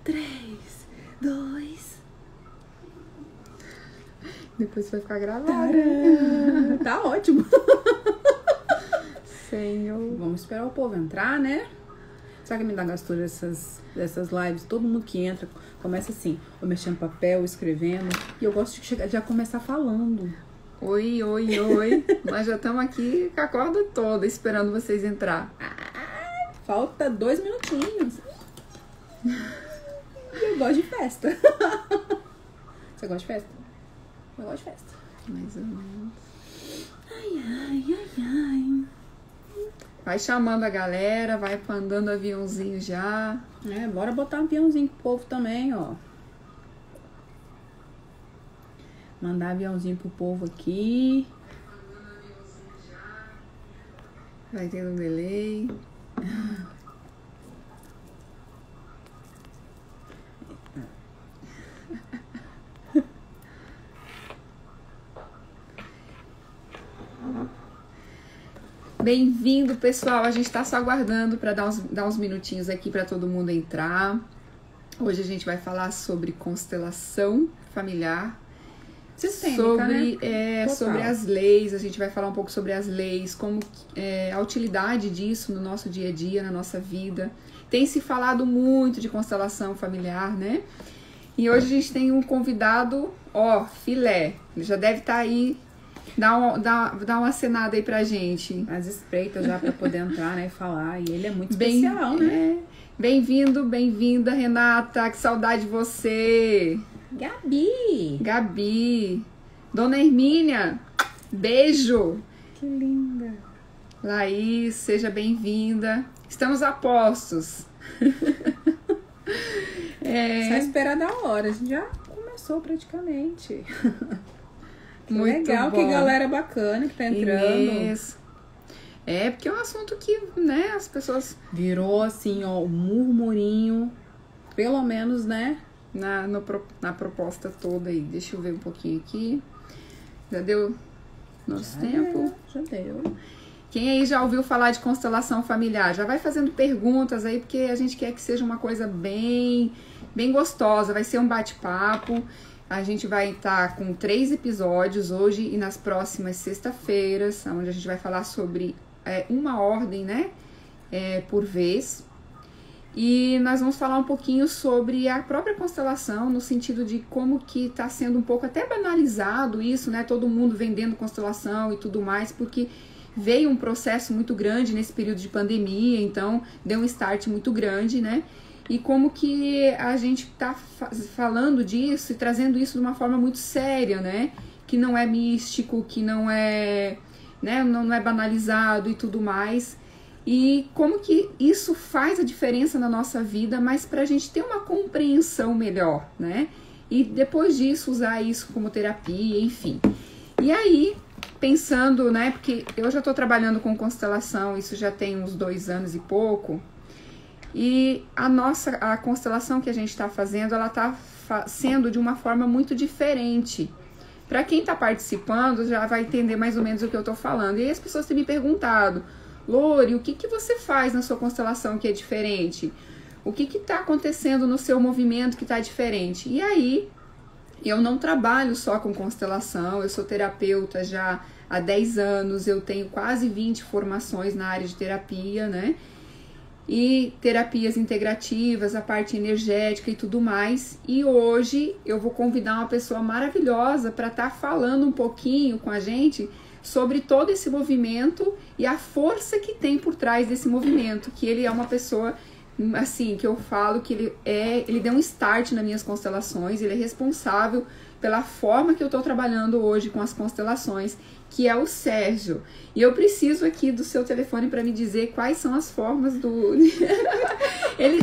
3, 2. Depois vai ficar gravado. Tá ótimo. Senhor. Vamos esperar o povo entrar, né? Sabe que me dá gastura dessas lives? Todo mundo que entra começa assim, ou mexendo papel, ou escrevendo. E eu gosto de já começar falando. Oi. Nós já estamos aqui com a corda toda esperando vocês entrar. Falta 2 minutinhos. Eu gosto de festa. Você gosta de festa? Eu gosto de festa. Mais ou menos. Ai. Vai chamando a galera, vai mandando aviãozinho já. Bora botar um aviãozinho pro povo também, ó. Mandar aviãozinho pro povo aqui. Vai tendo um delay. Bem-vindo, pessoal. A gente tá só aguardando para dar uns minutinhos aqui para todo mundo entrar. Hoje a gente vai falar sobre constelação familiar. Sistêmica, né? Sobre as leis. A gente vai falar um pouco sobre as leis, como a utilidade disso no nosso dia a dia, na nossa vida. Tem se falado muito de constelação familiar, né? E hoje a gente tem um convidado, filé. Ele já deve estar aí. Dá uma acenada aí pra gente. As espreitas já pra poder entrar, né, e falar. E ele é muito especial, né? Bem-vindo, bem-vinda, Renata. Que saudade de você. Gabi. Dona Hermínia, beijo. Que linda. Laís, seja bem-vinda. Estamos a postos. Só esperar da hora. A gente já começou praticamente. Muito legal, bom. Que galera bacana que tá entrando. Isso. Porque é um assunto que, né, as pessoas... Virou assim, um murmurinho, pelo menos, né? Na proposta toda aí. Deixa eu ver um pouquinho aqui. Já deu nosso tempo? Já deu. Quem aí já ouviu falar de constelação familiar? Já vai fazendo perguntas aí, porque a gente quer que seja uma coisa bem gostosa. Vai ser um bate-papo. A gente vai estar com 3 episódios hoje e nas próximas sexta-feiras, onde a gente vai falar sobre uma ordem, né, por vez. E nós vamos falar um pouquinho sobre a própria constelação, no sentido de como que está sendo um pouco até banalizado isso, né, todo mundo vendendo constelação e tudo mais, porque veio um processo muito grande nesse período de pandemia, então deu um start muito grande, né. E como que a gente está falando disso e trazendo isso de uma forma muito séria, né? Que não é místico, que não é, né? Não é banalizado e tudo mais. E como que isso faz a diferença na nossa vida, mas para a gente ter uma compreensão melhor, né? E depois disso usar isso como terapia, enfim. E aí, pensando, né? Porque eu já estou trabalhando com constelação, isso já tem uns 2 anos e pouco. E a constelação que a gente está fazendo, ela está sendo de uma forma muito diferente. Para quem está participando, já vai entender mais ou menos o que eu estou falando. E aí as pessoas têm me perguntado, Lori, o que você faz na sua constelação que é diferente? O que está acontecendo no seu movimento que está diferente? E aí, eu não trabalho só com constelação, eu sou terapeuta já há 10 anos, eu tenho quase 20 formações na área de terapia, né? E terapias integrativas, a parte energética e tudo mais. E hoje eu vou convidar uma pessoa maravilhosa para estar falando um pouquinho com a gente sobre todo esse movimento e a força que tem por trás desse movimento, que ele é uma pessoa, assim, que eu falo que ele deu um start nas minhas constelações, ele é responsável pela forma que eu estou trabalhando hoje com as constelações, que é o Sérgio. E eu preciso aqui do seu telefone para me dizer quais são as formas do...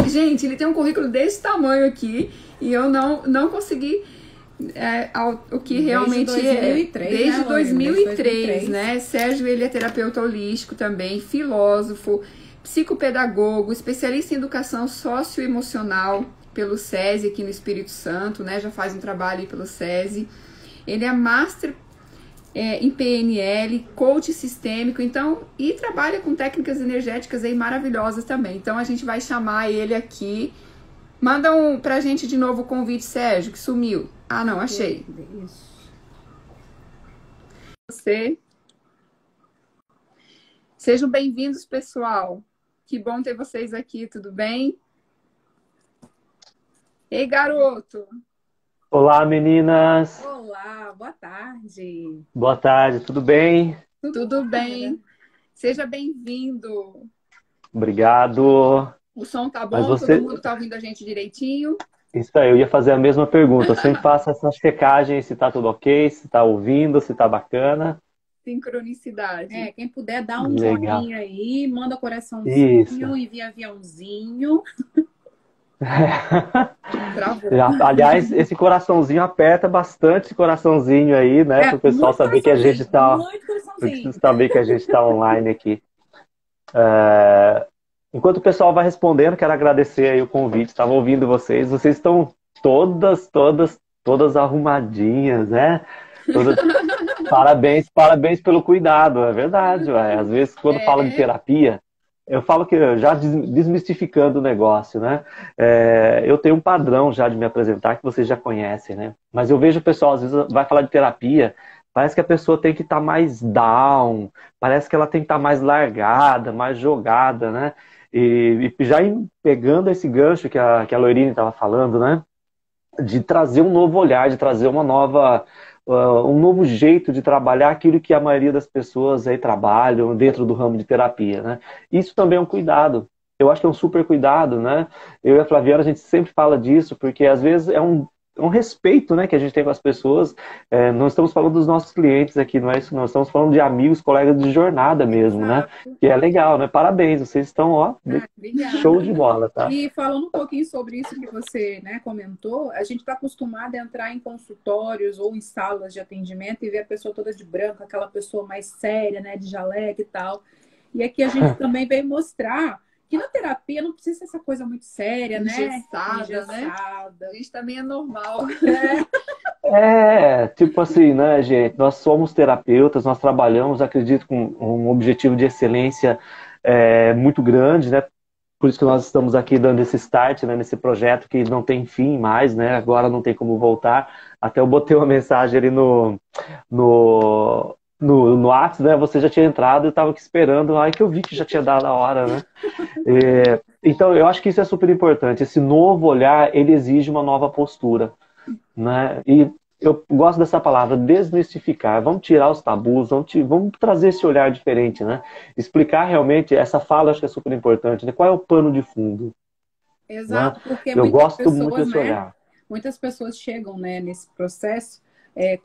Gente, ele tem um currículo desse tamanho aqui e eu não consegui o que realmente 2003, desde né, 2003, né? Sérgio, ele é terapeuta holístico também, filósofo, psicopedagogo, especialista em educação socioemocional pelo SESI aqui no Espírito Santo, né? Já faz um trabalho aí pelo SESI. Ele é master em PNL, coach sistêmico, então, e trabalha com técnicas energéticas aí maravilhosas também. Então a gente vai chamar ele aqui Manda pra gente de novo o convite, Sérgio, que sumiu. Ah, não, achei. Você. Sejam bem-vindos, pessoal. Que bom ter vocês aqui, tudo bem? Ei, garoto! Olá, meninas! Olá, boa tarde! Boa tarde, tudo bem? Tudo bem? Seja bem-vindo! Obrigado! O som tá Mas bom? Todo mundo tá ouvindo a gente direitinho? Isso aí, eu ia fazer a mesma pergunta. Eu sempre faço essa checagem se tá tudo ok, se tá ouvindo, se tá bacana. Sincronicidade. Quem puder dar um Legal. joinha aí, manda coraçãozinho, Isso. envia aviãozinho. Aliás, esse coraçãozinho aperta bastante esse coraçãozinho aí, né? Para o pessoal saber que a gente tá. Saber que a gente tá online aqui. Enquanto o pessoal vai respondendo, quero agradecer aí o convite. Estava ouvindo vocês. Vocês estão todas arrumadinhas, né? Parabéns pelo cuidado, é verdade. Ué. Às vezes, quando falo de terapia, eu falo que já desmistificando o negócio, né? Eu tenho um padrão já de me apresentar que vocês já conhecem, né? Mas eu vejo o pessoal, às vezes, vai falar de terapia, parece que a pessoa tem que estar mais down, parece que ela tem que estar mais largada, mais jogada, né? E já pegando esse gancho que a Loirine estava falando, né? De trazer um novo olhar, de trazer um novo jeito de trabalhar aquilo que a maioria das pessoas aí trabalham dentro do ramo de terapia, né? Isso também é um cuidado. Eu acho que é um super cuidado, né? Eu e a Flaviana, a gente sempre fala disso, porque às vezes é um respeito, né, que a gente tem com as pessoas. Não estamos falando dos nossos clientes aqui, não é isso, nós estamos falando de amigos, colegas de jornada mesmo, né? Que é legal, né? Parabéns, vocês estão, ó, show de bola, tá? E falando um pouquinho sobre isso que você, né, comentou, a gente está acostumado a entrar em consultórios ou em salas de atendimento e ver a pessoa toda de branco, aquela pessoa mais séria, né, de jaleco e tal. E aqui a gente também veio mostrar que na terapia não precisa ser essa coisa muito séria, Engessada, né? A gente também é normal. Tipo assim, né, gente? Nós somos terapeutas, nós trabalhamos, acredito, com um objetivo de excelência muito grande, né? Por isso que nós estamos aqui dando esse start, né, nesse projeto que não tem fim mais, né? Agora não tem como voltar. Até eu botei uma mensagem ali no WhatsApp, né? Você já tinha entrado e estava aqui esperando. Aí que eu vi que já tinha dado a hora, né? Então, eu acho que isso é super importante. Esse novo olhar, ele exige uma nova postura, né? E eu gosto dessa palavra, desmistificar. Vamos tirar os tabus, vamos trazer esse olhar diferente, né? Explicar realmente, essa fala eu acho que é super importante, né? Qual é o pano de fundo? Exato, né? porque eu gosto muito desse olhar. Muitas pessoas chegam, né, nesse processo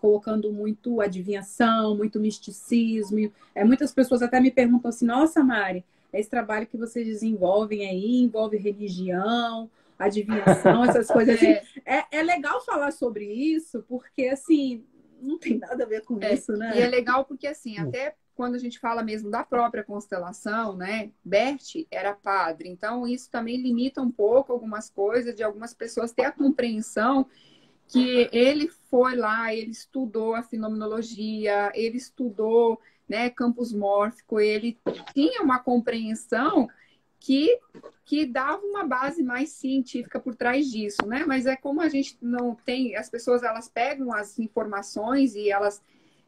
colocando muito adivinhação, muito misticismo. Muitas pessoas até me perguntam assim, nossa, Mari, esse trabalho que vocês desenvolvem aí envolve religião, adivinhação, essas coisas assim. É legal falar sobre isso, porque assim, não tem nada a ver com isso, né? E é legal porque assim, até quando a gente fala mesmo da própria constelação, né? Bert era padre, então isso também limita um pouco algumas coisas de algumas pessoas ter a compreensão que ele foi lá, ele estudou a fenomenologia, ele estudou, né, campus mórfico, ele tinha uma compreensão que dava uma base mais científica por trás disso, né? Mas é como a gente não tem, as pessoas elas pegam as informações e elas,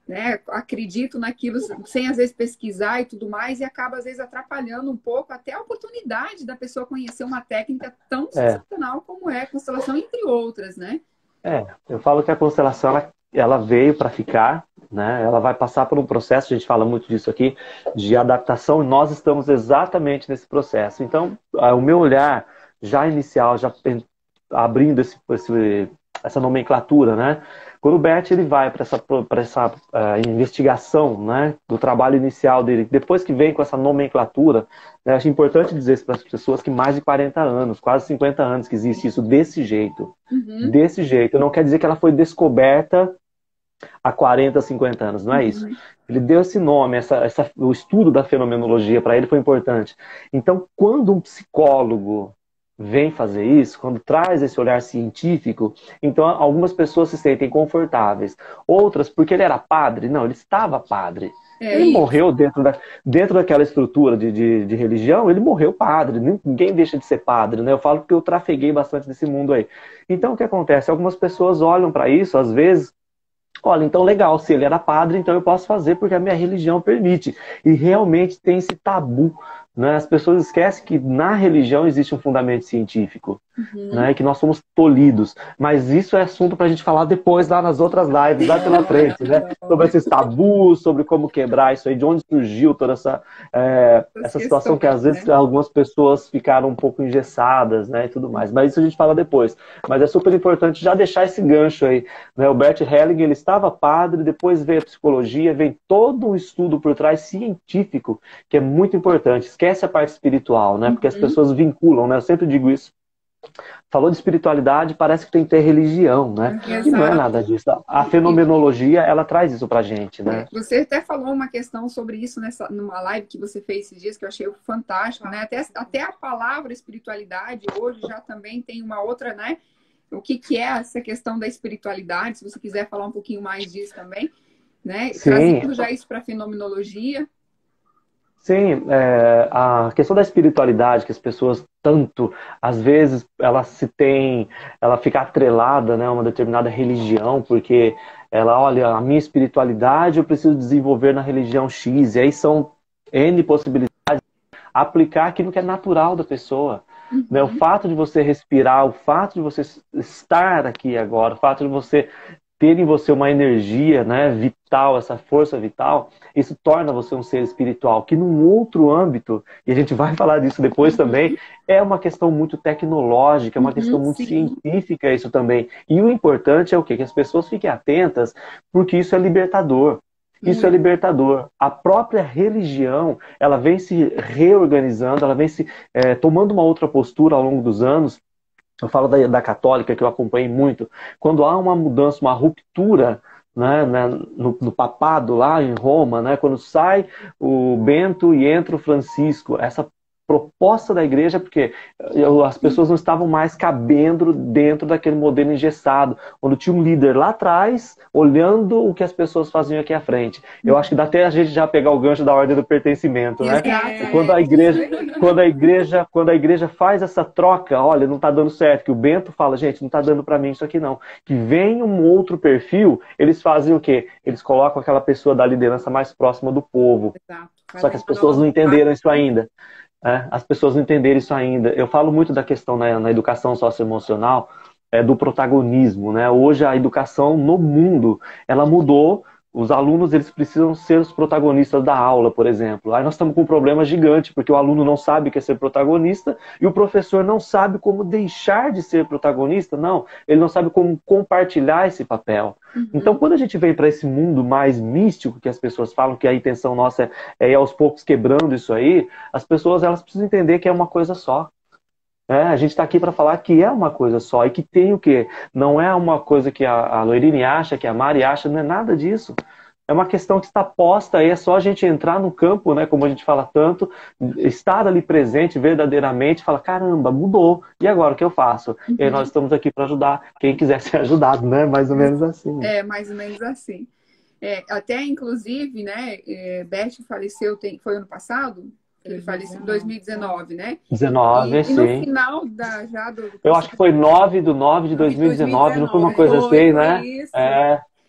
né, acreditam naquilo sem às vezes pesquisar e tudo mais, e acaba às vezes atrapalhando um pouco até a oportunidade da pessoa conhecer uma técnica tão sensacional como é a constelação, entre outras, né? Eu falo que a constelação ela veio para ficar, né? Ela vai passar por um processo, a gente fala muito disso aqui, de adaptação, e nós estamos exatamente nesse processo. Então, o meu olhar já inicial, já abrindo essa nomenclatura, né? Quando o Bert ele vai para essa investigação, né, do trabalho inicial dele, depois que vem com essa nomenclatura, né, acho importante dizer para as pessoas que mais de 40 anos, quase 50 anos que existe isso desse jeito. Desse jeito. Não quer dizer que ela foi descoberta há 40, 50 anos, não é isso. Ele deu esse nome, o estudo da fenomenologia para ele foi importante. Então, quando um psicólogo vem fazer isso, quando traz esse olhar científico, então algumas pessoas se sentem confortáveis. Outras, porque ele era padre, não, ele estava padre. Ele isso. morreu dentro daquela estrutura de religião, ele morreu padre. Ninguém deixa de ser padre, né? Eu falo porque eu trafeguei bastante nesse mundo aí. Então, o que acontece? Algumas pessoas olham para isso, às vezes, olha, então legal, se ele era padre, então eu posso fazer porque a minha religião permite. E realmente tem esse tabu, né? As pessoas esquecem que na religião existe um fundamento científico, né? Que nós somos tolhidos. Mas isso é assunto para a gente falar depois lá nas outras lives, lá pela frente, né? Sobre esses tabus, sobre como quebrar isso aí, de onde surgiu toda essa situação que às vezes algumas pessoas ficaram um pouco engessadas, né? E tudo mais. Mas isso a gente fala depois. Mas é super importante já deixar esse gancho aí, né? O Bert Hellinger, ele estava padre, depois veio a psicologia, vem todo um estudo por trás científico, que é muito importante. Esquece a parte espiritual, né? Porque as pessoas vinculam, né? Eu sempre digo isso. Falou de espiritualidade, parece que tem que ter religião, né? E não é nada disso. A fenomenologia, ela traz isso pra gente, né? Você até falou uma questão sobre isso numa live que você fez esses dias, que eu achei fantástico, né? Até a palavra espiritualidade hoje já também tem uma outra, né? O que é essa questão da espiritualidade, se você quiser falar um pouquinho mais disso também, né? Sim. Trazendo já isso para a fenomenologia. Sim, a questão da espiritualidade, que as pessoas tanto, às vezes, ela fica atrelada, né, a uma determinada religião, porque ela, olha, a minha espiritualidade eu preciso desenvolver na religião X, e aí são N possibilidades de aplicar aquilo que é natural da pessoa. Né? O fato de você respirar, o fato de você estar aqui agora, o fato de você ter em você uma energia, né, vital, essa força vital, isso torna você um ser espiritual, que num outro âmbito, e a gente vai falar disso depois também, é uma questão muito tecnológica, é uma questão muito científica isso também. E o importante é o quê? Que as pessoas fiquem atentas, porque isso é libertador. Isso é libertador. A própria religião, ela vem se reorganizando, ela vem se tomando uma outra postura ao longo dos anos. Eu falo da católica, que eu acompanhei muito. Quando há uma mudança, uma ruptura, né, no papado lá em Roma, né, quando sai o Bento e entra o Francisco, essa proposta da igreja, porque as pessoas não estavam mais cabendo dentro daquele modelo engessado, onde tinha um líder lá atrás, olhando o que as pessoas faziam aqui à frente. Eu acho que dá até a gente já pegar o gancho da ordem do pertencimento, né? Quando a igreja faz essa troca, olha, não está dando certo, que o Bento fala, gente, não está dando para mim isso aqui não. Que vem um outro perfil, eles fazem o quê? Eles colocam aquela pessoa da liderança mais próxima do povo. Só que as pessoas não entenderam isso ainda. As pessoas não entenderam isso ainda. Eu falo muito da questão na educação socioemocional, do protagonismo, né? Hoje a educação no mundo, ela mudou. Os alunos, eles precisam ser os protagonistas da aula, por exemplo. Aí nós estamos com um problema gigante, porque o aluno não sabe o que é ser protagonista e o professor não sabe como deixar de ser protagonista. Não, ele não sabe como compartilhar esse papel. Então, quando a gente vem para esse mundo mais místico, que as pessoas falam que a intenção nossa é ir aos poucos quebrando isso aí, as pessoas, elas precisam entender que é uma coisa só. A gente está aqui para falar que é uma coisa só e que tem o quê? Não é uma coisa que a Loirine acha, que a Mari acha, não é nada disso. É uma questão que está posta aí, é só a gente entrar no campo, né, como a gente fala tanto, estar ali presente verdadeiramente, falar, caramba, mudou, e agora o que eu faço? E aí nós estamos aqui para ajudar quem quiser ser ajudado, né? Mais ou menos assim. Mais ou menos assim. Até, inclusive, né, Bert faleceu, foi ano passado? Ele faleceu em 2019, né? 19, sim. E no final eu acho que foi 9/9 de 2019, não foi uma coisa assim, né? Isso.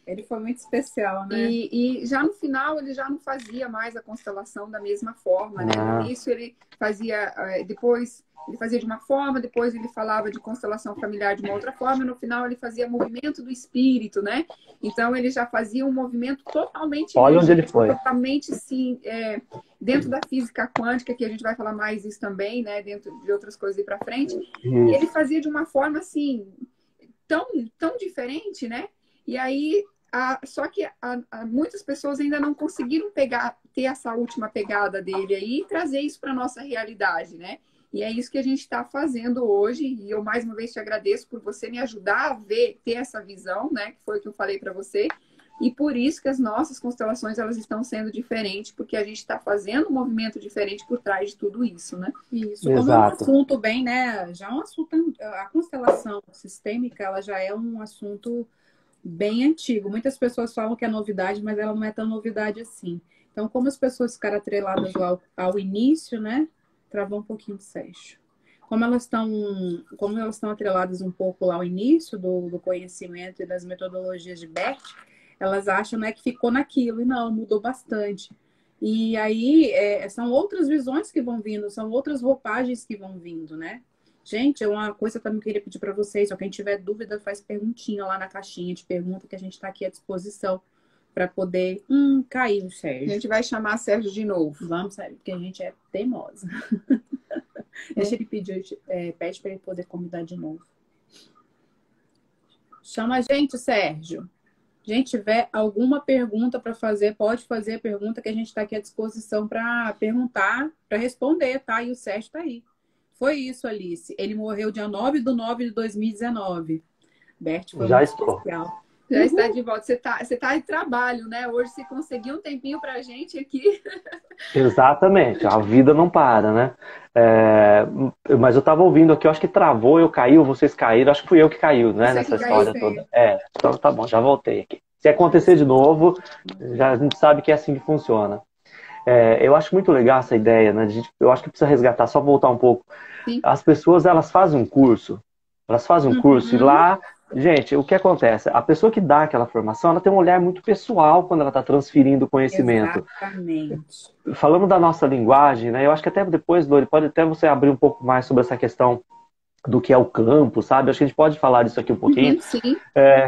Ele foi muito especial, né? E já no final ele já não fazia mais a constelação da mesma forma, né? No início ele fazia, depois ele fazia de uma forma, depois ele falava de constelação familiar de uma outra forma, e no final ele fazia movimento do espírito, né? Então ele já fazia um movimento totalmente... Olha onde ele foi. Totalmente, sim, dentro da física quântica, que a gente vai falar mais isso também, né? Dentro de outras coisas aí pra frente. E ele fazia de uma forma, assim, tão diferente, né? E aí... só que muitas pessoas ainda não conseguiram ter essa última pegada dele aí e trazer isso para nossa realidade, né? E é isso que a gente está fazendo hoje. E eu mais uma vez te agradeço por você me ajudar a ter essa visão, né? Que foi o que eu falei para você, e por isso que as nossas constelações elas estão sendo diferentes, porque a gente está fazendo um movimento diferente por trás de tudo isso, né? Isso, como é um Exato. assunto bem, né? Já é um assunto, a constelação sistêmica, ela já é um assunto bem antigo. Muitas pessoas falam que é novidade, mas ela não é tão novidade assim. Então, como as pessoas ficaram atreladas ao início, né? Travou um pouquinho do Sérgio. Como elas estão atreladas um pouco lá ao início do conhecimento e das metodologias de Bert, elas acham, né, que ficou naquilo, e não, mudou bastante. E aí são outras visões que vão vindo, são outras roupagens que vão vindo, né? Gente, uma coisa que eu também queria pedir para vocês, ó, quem tiver dúvida, faz perguntinha lá na caixinha de pergunta, que a gente está aqui à disposição para poder. Caiu o A Sérgio. gente vai chamar Sérgio de novo. Vamos, Sérgio, porque a gente é teimosa. Deixa ele pedir, pede para ele poder convidar de novo. Chama a gente, Sérgio. Se a gente tiver alguma pergunta para fazer, pode fazer a pergunta que a gente está aqui à disposição para perguntar, para responder, tá? E o Sérgio está aí. Foi isso, Alice. Ele morreu dia 9/9/2019. Bert foi Já muito estou. especial. Já está de volta. Você tá em trabalho, né? Hoje você conseguiu um tempinho pra gente aqui. Exatamente, a vida não para, né? Mas eu estava ouvindo aqui, eu acho que travou, eu caí, ou vocês caíram, acho que fui eu que caiu, né? Você Nessa que história caiu. toda. Então tá bom, já voltei aqui. Se acontecer de novo, a gente sabe que é assim que funciona. Eu acho muito legal essa ideia, né? Eu acho que precisa resgatar, só voltar um pouco. Sim. As pessoas, elas fazem um curso e lá, gente, o que acontece? A pessoa que dá aquela formação, ela tem um olhar muito pessoal quando ela está transferindo o conhecimento. Exatamente. Falando da nossa linguagem, né? Eu acho que até depois, Lori, pode até você abrir um pouco mais sobre essa questão do que é o campo, sabe? Acho que a gente pode falar disso aqui um pouquinho. Sim.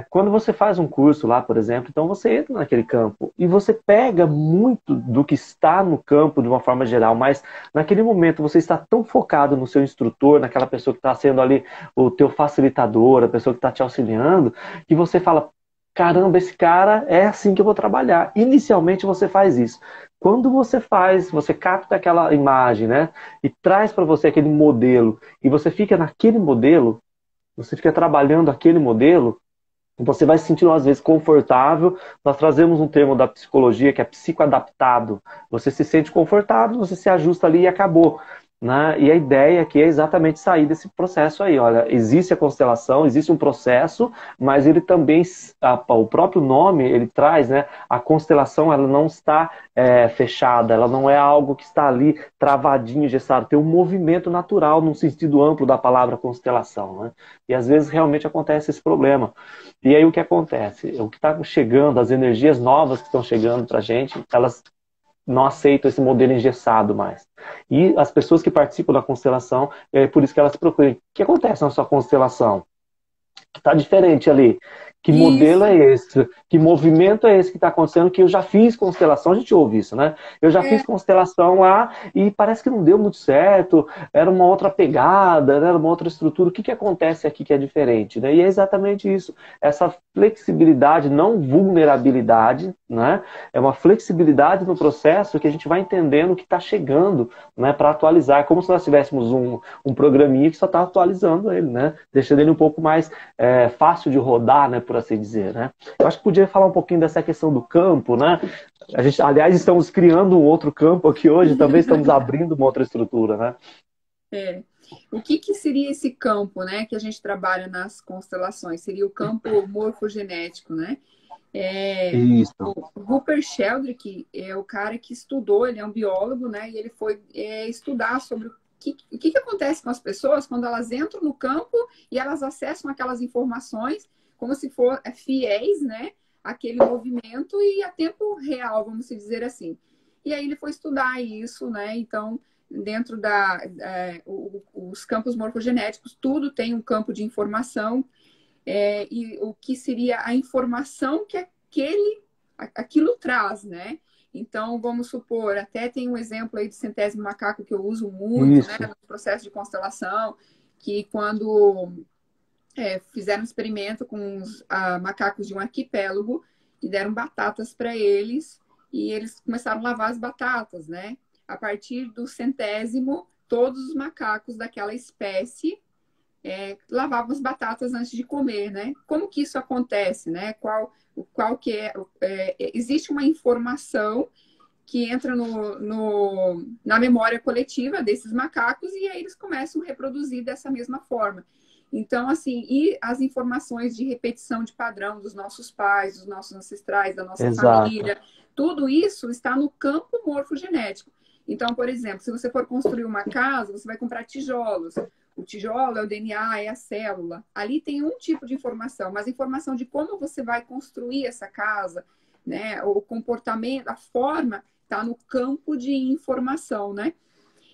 Quando você faz um curso lá, por exemplo, então você entra naquele campo e você pega muito do que está no campo de uma forma geral, mas naquele momento você está tão focado no seu instrutor, naquela pessoa que está sendo ali o teu facilitador, a pessoa que está te auxiliando, que você fala, caramba, esse cara é assim que eu vou trabalhar. Inicialmente você faz isso. Quando você capta aquela imagem, né, e traz para você aquele modelo, e você fica naquele modelo, você fica trabalhando aquele modelo, você vai se sentindo às vezes confortável. Nós trazemos um termo da psicologia que é psicoadaptado. Você se sente confortável, você se ajusta ali e acabou. Né? E a ideia aqui é exatamente sair desse processo aí. Olha, existe a constelação, existe um processo, mas ele também, o próprio nome, ele traz, né? A constelação, ela não está fechada, ela não é algo que está ali travadinho, engessado. Tem um movimento natural no sentido amplo da palavra constelação. Né? E às vezes realmente acontece esse problema. E aí o que acontece? O que está chegando, as energias novas que estão chegando para a gente, elas não aceitam esse modelo engessado mais. E as pessoas que participam da constelação, é por isso que elas procuram. O que acontece na sua constelação? Que está diferente ali. Que modelo é esse? Que movimento é esse que está acontecendo? Que eu já fiz constelação, a gente ouve isso, né? Eu já fiz constelação lá e parece que não deu muito certo, era uma outra pegada, era uma outra estrutura. O que acontece aqui que é diferente? Né? E é exatamente isso. Essa flexibilidade, não vulnerabilidade, né? É uma flexibilidade no processo que a gente vai entendendo o que está chegando, né? Para atualizar. É como se nós tivéssemos um programinha que só está atualizando ele, né? Deixando ele um pouco mais fácil de rodar, né? Por assim dizer, né? Eu acho que podia falar um pouquinho dessa questão do campo, né? A gente, aliás, estamos criando um outro campo aqui hoje, também estamos abrindo uma outra estrutura, né? O que seria esse campo, né, que a gente trabalha nas constelações? Seria o campo morfogenético, né? Isso. O Rupert Sheldrake é o cara que estudou, ele é um biólogo, né? E ele foi estudar sobre o que acontece com as pessoas quando elas entram no campo e elas acessam aquelas informações como se for fiéis, né? Aquele movimento e a tempo real, vamos dizer assim. E aí ele foi estudar isso, né? Então, dentro os campos morfogenéticos, tudo tem um campo de informação e o que seria a informação que aquilo traz, né? Então, vamos supor, até tem um exemplo aí do centésimo macaco que eu uso muito, né, no processo de constelação, que quando fizeram um experimento com os macacos de um arquipélago e deram batatas para eles e eles começaram a lavar as batatas, né? A partir do centésimo, todos os macacos daquela espécie lavava as batatas antes de comer, né? Como que isso acontece, né? Qual que existe uma informação que entra na memória coletiva desses macacos e aí eles começam a reproduzir dessa mesma forma. Então, assim, e as informações de repetição de padrão dos nossos pais, dos nossos ancestrais, da nossa Exato. família, tudo isso está no campo morfogenético. Então, por exemplo, se você for construir uma casa, você vai comprar tijolos. O tijolo é o DNA, é a célula. Ali tem um tipo de informação, mas a informação de como você vai construir essa casa, né, o comportamento, a forma, está no campo de informação, né?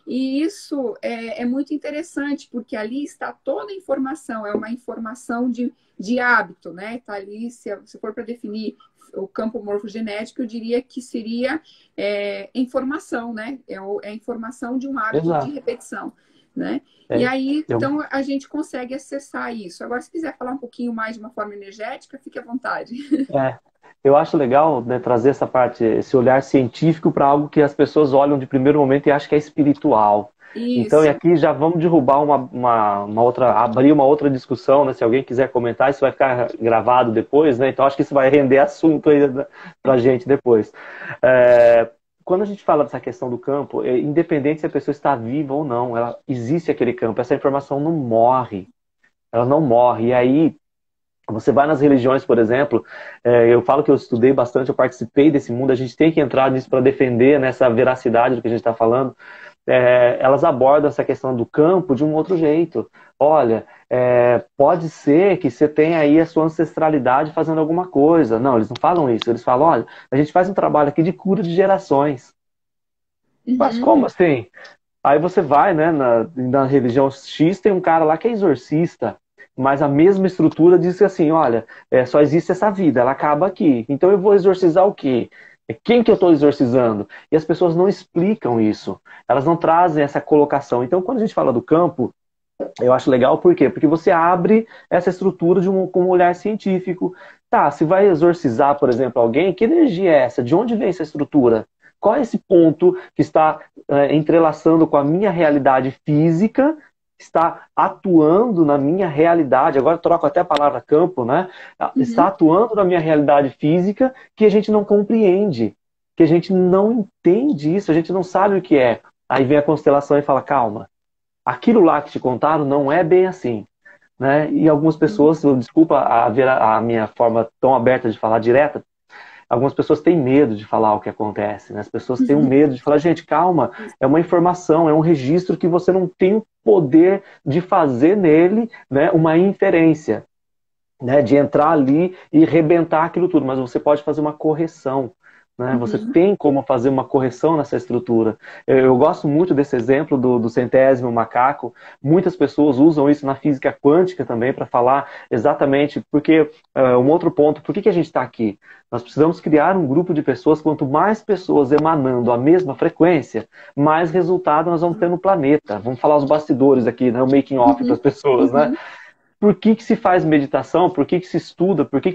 E isso é muito interessante, porque ali está toda a informação, é uma informação de hábito, né? Está ali, se for para definir o campo morfogenético, eu diria que seria informação, né? É a informação de um hábito de Exato. repetição, né? E É, aí, eu, então, a gente consegue acessar isso. Agora, se quiser falar um pouquinho mais de uma forma energética, fique à vontade. é, eu acho legal, né, trazer essa parte, esse olhar científico para algo que as pessoas olham de primeiro momento e acham que é espiritual. Então, e Isso. aqui já vamos derrubar uma outra, abrir uma outra discussão, né? Se alguém quiser comentar, isso vai ficar gravado depois, né? Então, acho que isso vai render assunto aí para a gente depois. Quando a gente fala dessa questão do campo, independente se a pessoa está viva ou não, ela existe aquele campo, essa informação não morre. Ela não morre. E aí, você vai nas religiões, por exemplo, eu falo que eu estudei bastante, eu participei desse mundo, a gente tem que entrar nisso para defender nessa veracidade do que a gente está falando. Elas abordam essa questão do campo de um outro jeito. Olha, pode ser que você tenha aí a sua ancestralidade fazendo alguma coisa. Não, eles não falam isso. Eles falam, olha, a gente faz um trabalho aqui de cura de gerações. Mas Uhum. como assim? Aí você vai, né, na religião X, tem um cara lá que é exorcista, mas a mesma estrutura diz assim, olha, só existe essa vida, ela acaba aqui. Então eu vou exorcizar o quê? Quem que eu estou exorcizando? E as pessoas não explicam isso. Elas não trazem essa colocação. Então, quando a gente fala do campo, eu acho legal, por quê? Porque você abre essa estrutura com um olhar científico. Tá, se vai exorcizar, por exemplo, alguém, que energia é essa? De onde vem essa estrutura? Qual é esse ponto que está entrelaçando com a minha realidade física, está atuando na minha realidade, agora eu troco até a palavra campo, né? Está Uhum. atuando na minha realidade física que a gente não compreende, que a gente não entende isso, a gente não sabe o que é. Aí vem a constelação e fala, calma, aquilo lá que te contaram não é bem assim. Né? E algumas pessoas, desculpa a minha forma tão aberta de falar direta, algumas pessoas têm medo de falar o que acontece, né? As pessoas têm um Uhum. medo de falar, gente, calma, é uma informação, é um registro que você não tem o poder de fazer nele, né, uma inferência, né, de entrar ali e rebentar aquilo tudo, mas você pode fazer uma correção. Né? Você Uhum. tem como fazer uma correção nessa estrutura. Eu gosto muito desse exemplo do centésimo macaco. Muitas pessoas usam isso na física quântica também para falar exatamente, porque um outro ponto, por que a gente está aqui? Nós precisamos criar um grupo de pessoas, quanto mais pessoas emanando a mesma frequência, mais resultado nós vamos ter no planeta. Vamos falar os bastidores aqui, né? O making off para Uhum. as pessoas, né? Uhum. Por que se faz meditação? Por que se estuda? Por que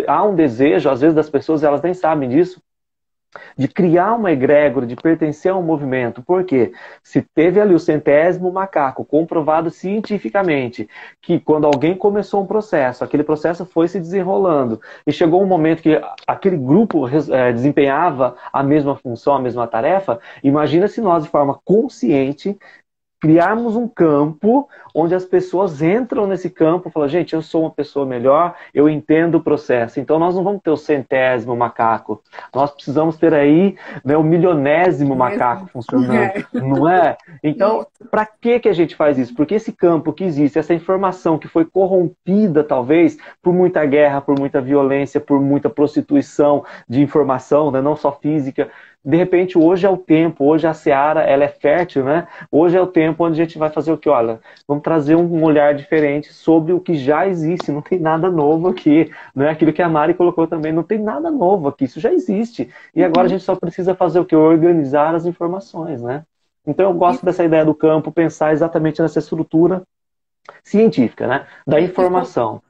há um desejo, às vezes, das pessoas, elas nem sabem disso, de criar uma egrégora, de pertencer a um movimento. Por quê? Se teve ali o centésimo macaco, comprovado cientificamente, que quando alguém começou um processo, aquele processo foi se desenrolando, e chegou um momento que aquele grupo desempenhava a mesma função, a mesma tarefa, imagina se nós, de forma consciente, criarmos um campo onde as pessoas entram nesse campo e falam, gente, eu sou uma pessoa melhor, eu entendo o processo. Então nós não vamos ter o centésimo macaco. Nós precisamos ter aí, né, o milionésimo macaco funcionando, É. não é? Então, Isso. para que a gente faz isso? Porque esse campo que existe, essa informação que foi corrompida, talvez, por muita guerra, por muita violência, por muita prostituição de informação, né, não só física, de repente, hoje é o tempo, hoje a seara ela é fértil, né? Hoje é o tempo onde a gente vai fazer o que? Olha, vamos trazer um olhar diferente sobre o que já existe, não tem nada novo aqui. Não é aquilo que a Mari colocou também, não tem nada novo aqui, isso já existe. E agora a Uhum. gente só precisa fazer o que? Organizar as informações, né? Então eu E, gosto dessa ideia do campo, pensar exatamente nessa estrutura científica, né? Da e informação.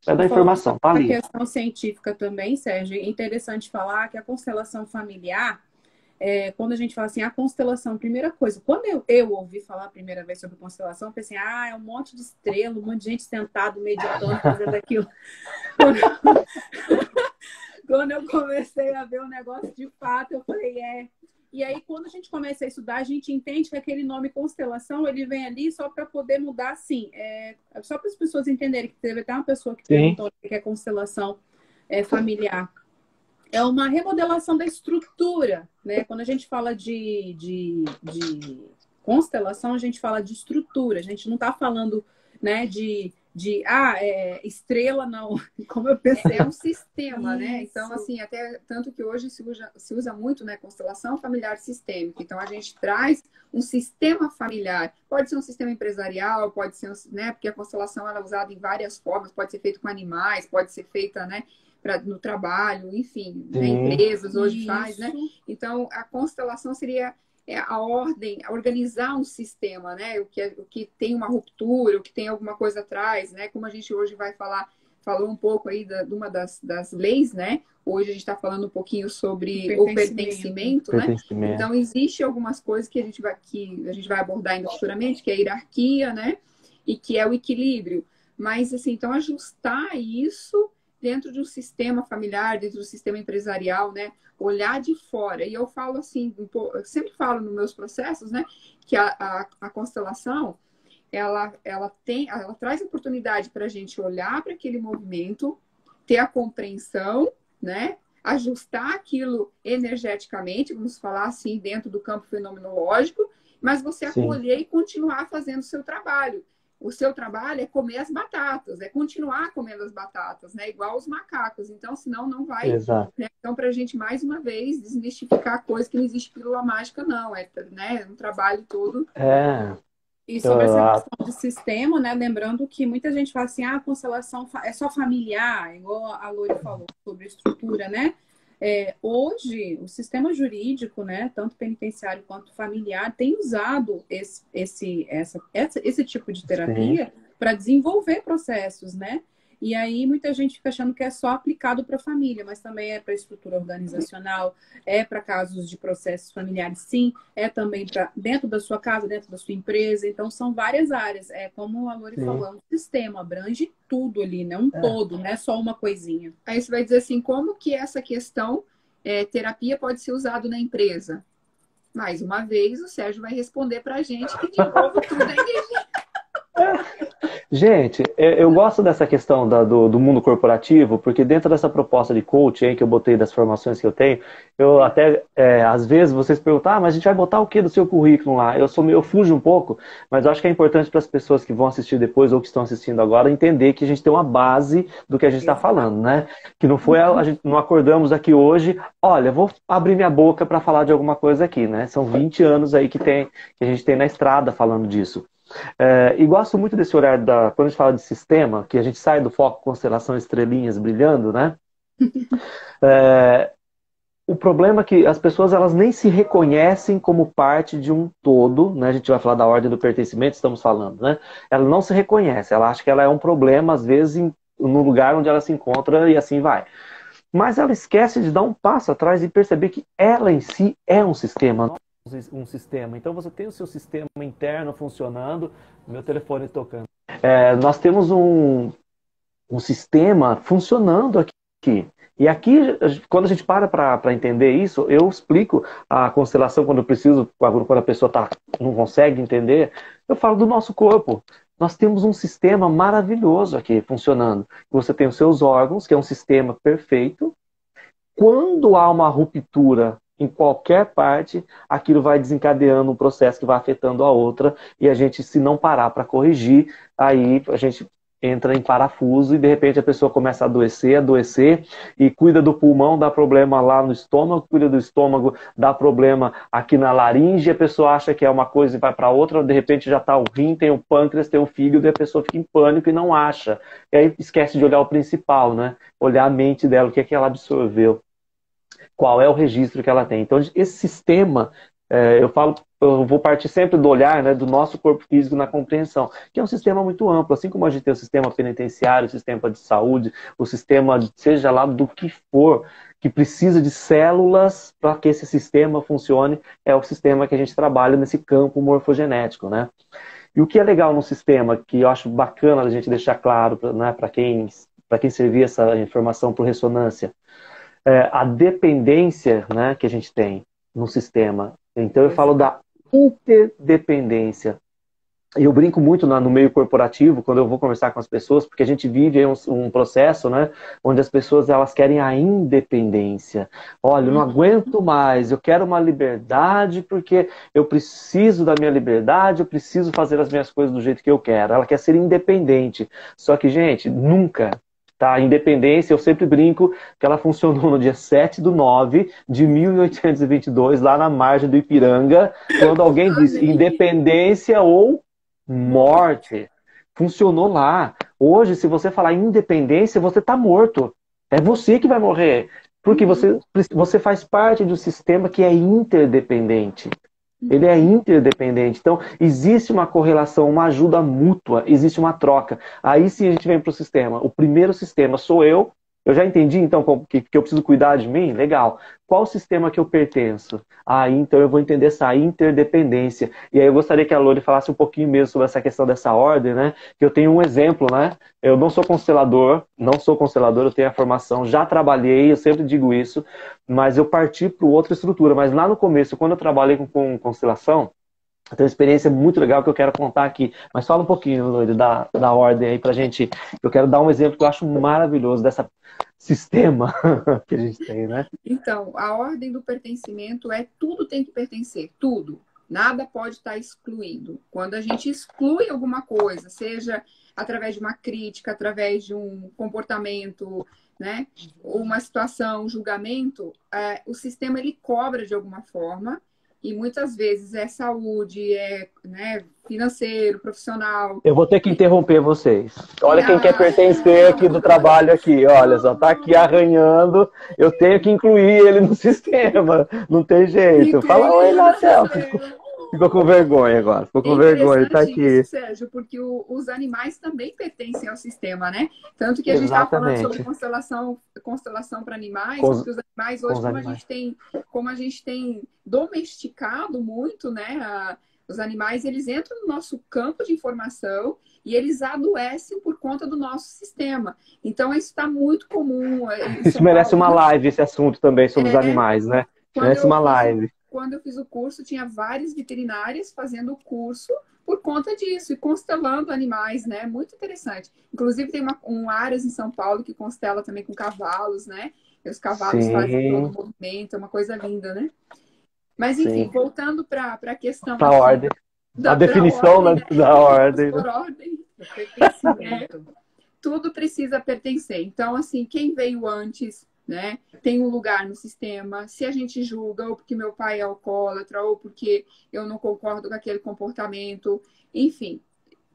É da falando informação, sobre tá a ali. questão científica também, Sérgio, é interessante falar que a constelação familiar quando a gente fala assim, a constelação, primeira coisa, quando eu ouvi falar a primeira vez sobre constelação, eu pensei, é um monte de estrela, um monte de gente sentado, meditando, fazendo aquilo. Quando eu comecei a ver o negócio de fato, eu falei, E aí, quando a gente começa a estudar, a gente entende que aquele nome constelação, ele vem ali só para poder mudar, assim, só para as pessoas entenderem que teve até uma pessoa que perguntou o que é constelação familiar. É uma remodelação da estrutura, né? Quando a gente fala de constelação, a gente fala de estrutura. A gente não está falando, né, estrela, não. Como eu pensei. É um sistema, né? Então, assim, até tanto que hoje se usa muito, né, constelação familiar sistêmica. Então, a gente traz um sistema familiar. Pode ser um sistema empresarial, pode ser, né? Porque a constelação ela é usada em várias formas. Pode ser feita com animais, pode ser feita, né, no trabalho, enfim, né, empresas hoje faz, né? Então, a constelação seria a ordem, organizar um sistema, né? O que tem uma ruptura, o que tem alguma coisa atrás, né? Como a gente hoje falou um pouco aí de uma das leis, né? Hoje a gente está falando um pouquinho sobre o pertencimento, né? Então, existe algumas coisas que a gente vai abordar ainda futuramente, que é a hierarquia, né? E que é o equilíbrio. Mas, assim, então, ajustar isso dentro de um sistema familiar, dentro do sistema empresarial, né? Olhar de fora. E eu falo assim, eu sempre falo nos meus processos, né? Que a constelação, ela traz oportunidade para a gente olhar para aquele movimento, ter a compreensão, né? Ajustar aquilo energeticamente, vamos falar assim, dentro do campo fenomenológico, mas você acolher e continuar fazendo o seu trabalho. O seu trabalho é comer as batatas, é continuar comendo as batatas, né? Igual os macacos. Então, senão não vai... Né? Então, para a gente, mais uma vez, desmistificar a coisa que não existe pílula mágica, não. Né? Um trabalho todo... E sobre essa questão de sistema, né? Lembrando que muita gente fala assim, a constelação é só familiar, igual a Lori falou sobre estrutura, né? Hoje, o sistema jurídico, né, tanto penitenciário quanto familiar, tem usado esse tipo de terapia para desenvolver processos, né? E aí muita gente fica achando que é só aplicado para a família, mas também é para estrutura organizacional, para casos de processos familiares, sim, também para dentro da sua casa, dentro da sua empresa. Então, são várias áreas. Como a Lori falou, é um sistema, abrange tudo ali, né? Um todo, não é só uma coisinha. Aí você vai dizer assim, como que essa questão terapia pode ser usado na empresa? Mais uma vez, o Sérgio vai responder para a gente que de novo tudo é energia. Gente, eu gosto dessa questão do mundo corporativo, porque dentro dessa proposta de coaching aí que eu botei das formações que eu tenho, eu até, às vezes, vocês perguntam, mas a gente vai botar o que do seu currículo lá? Eu fujo um pouco, mas eu acho que é importante para as pessoas que vão assistir depois ou que estão assistindo agora entender que a gente tem uma base do que a gente está falando, né? Que não foi, a gente não acordamos aqui hoje, olha, vou abrir minha boca para falar de alguma coisa aqui, né? São 20 anos aí que a gente tem na estrada falando disso. E gosto muito desse olhar quando a gente fala de sistema, que a gente sai do foco constelação estrelinhas brilhando, né? O problema é que as pessoas elas nem se reconhecem como parte de um todo, né? A gente vai falar da ordem do pertencimento, estamos falando, né? Ela não se reconhece, ela acha que ela é um problema, às vezes, no lugar onde ela se encontra e assim vai. Mas ela esquece de dar um passo atrás e perceber que ela em si é um sistema. Então você tem o seu sistema interno funcionando, meu telefone tocando. Nós temos um sistema funcionando aqui. E aqui, quando a gente para entender isso, eu explico a constelação quando eu preciso, quando a pessoa não consegue entender, eu falo do nosso corpo. Nós temos um sistema maravilhoso aqui funcionando. Você tem os seus órgãos, que é um sistema perfeito. Quando há uma ruptura em qualquer parte, aquilo vai desencadeando um processo que vai afetando a outra, e a gente, se não parar para corrigir, aí a gente entra em parafuso e de repente a pessoa começa a adoecer, e cuida do pulmão, dá problema lá no estômago, cuida do estômago, dá problema aqui na laringe, a pessoa acha que é uma coisa e vai para outra, de repente já está o rim, tem o pâncreas, tem o fígado, e a pessoa fica em pânico e não acha. E aí esquece de olhar o principal, né? Olhar a mente dela, o que é que ela absorveu. Qual é o registro que ela tem. Então, esse sistema, eu falo eu vou partir sempre do olhar, né, do nosso corpo físico na compreensão, que é um sistema muito amplo, assim como a gente tem o sistema penitenciário, o sistema de saúde, o sistema, seja lá do que for, que precisa de células para que esse sistema funcione, é o sistema que a gente trabalha nesse campo morfogenético, né? E o que é legal no sistema, que eu acho bacana a gente deixar claro, né, para quem servir essa informação por ressonância, a dependência, né, que a gente tem no sistema. Então eu falo da interdependência. Eu brinco muito no meio corporativo, quando eu vou conversar com as pessoas, porque a gente vive um processo, né, onde as pessoas elas querem a independência. Olha, eu não aguento mais, eu quero uma liberdade porque eu preciso da minha liberdade, eu preciso fazer as minhas coisas do jeito que eu quero. Ela quer ser independente. Só que, gente, nunca. Tá? A independência, eu sempre brinco que ela funcionou no dia 7/9 de 1822, lá na margem do Ipiranga, quando alguém disse independência ou morte. Funcionou lá. Hoje, se você falar independência, você está morto. É você que vai morrer. Porque você faz parte de um sistema que é interdependente. Ele é interdependente. Então, existe uma correlação, uma ajuda mútua, existe uma troca. Aí sim a gente vem para o sistema. O primeiro sistema sou eu. Eu já entendi, então, que eu preciso cuidar de mim? Legal. Qual sistema que eu pertenço? Aí, então, eu vou entender essa interdependência. E aí eu gostaria que a Lori falasse um pouquinho mesmo sobre essa questão dessa ordem, né? Que eu tenho um exemplo, né? Eu não sou constelador, eu tenho a formação, já trabalhei, eu sempre digo isso, mas eu parti para outra estrutura. Mas lá no começo, quando eu trabalhei com constelação, eu tenho uma experiência muito legal que eu quero contar aqui. Mas fala um pouquinho, Lori, da ordem aí pra gente. Eu quero dar um exemplo que eu acho maravilhoso dessa sistema que a gente tem, né? Então, a ordem do pertencimento tudo tem que pertencer, tudo. Nada pode estar excluído. Quando a gente exclui alguma coisa, seja através de uma crítica, através de um comportamento, né, ou uma situação, um julgamento, o sistema ele cobra de alguma forma. E muitas vezes é saúde, né, financeiro, profissional. Eu vou ter que interromper vocês. Olha quem quer pertencer aqui do trabalho aqui. Olha, só tá aqui arranhando. Eu tenho que incluir ele no sistema. Não tem jeito. Fala oi, Marcelo. Ficou com vergonha agora. Ficou com vergonha, tá aqui. Isso, Sérgio, porque os animais também pertencem ao sistema, né? Tanto que a gente estava falando sobre constelação para animais, porque os animais hoje, como a gente tem domesticado muito, né? Os animais, eles entram no nosso campo de informação e eles adoecem por conta do nosso sistema. Então, isso está muito comum. Isso merece uma live, esse assunto também sobre os animais, né? Merece uma live. Quando eu fiz o curso, tinha várias veterinárias fazendo o curso por conta disso, e constelando animais, né? Muito interessante. Inclusive, tem um Aras em São Paulo que constela também com cavalos, né? E os cavalos fazem todo o movimento, é uma coisa linda, né? Mas, enfim, voltando para a questão... Da ordem. A definição da ordem. Por ordem. Do pertencimento. Tudo precisa pertencer. Então, assim, quem veio antes... né? Tem um lugar no sistema. Se a gente julga, ou porque meu pai é alcoólatra, ou porque eu não concordo com aquele comportamento, enfim,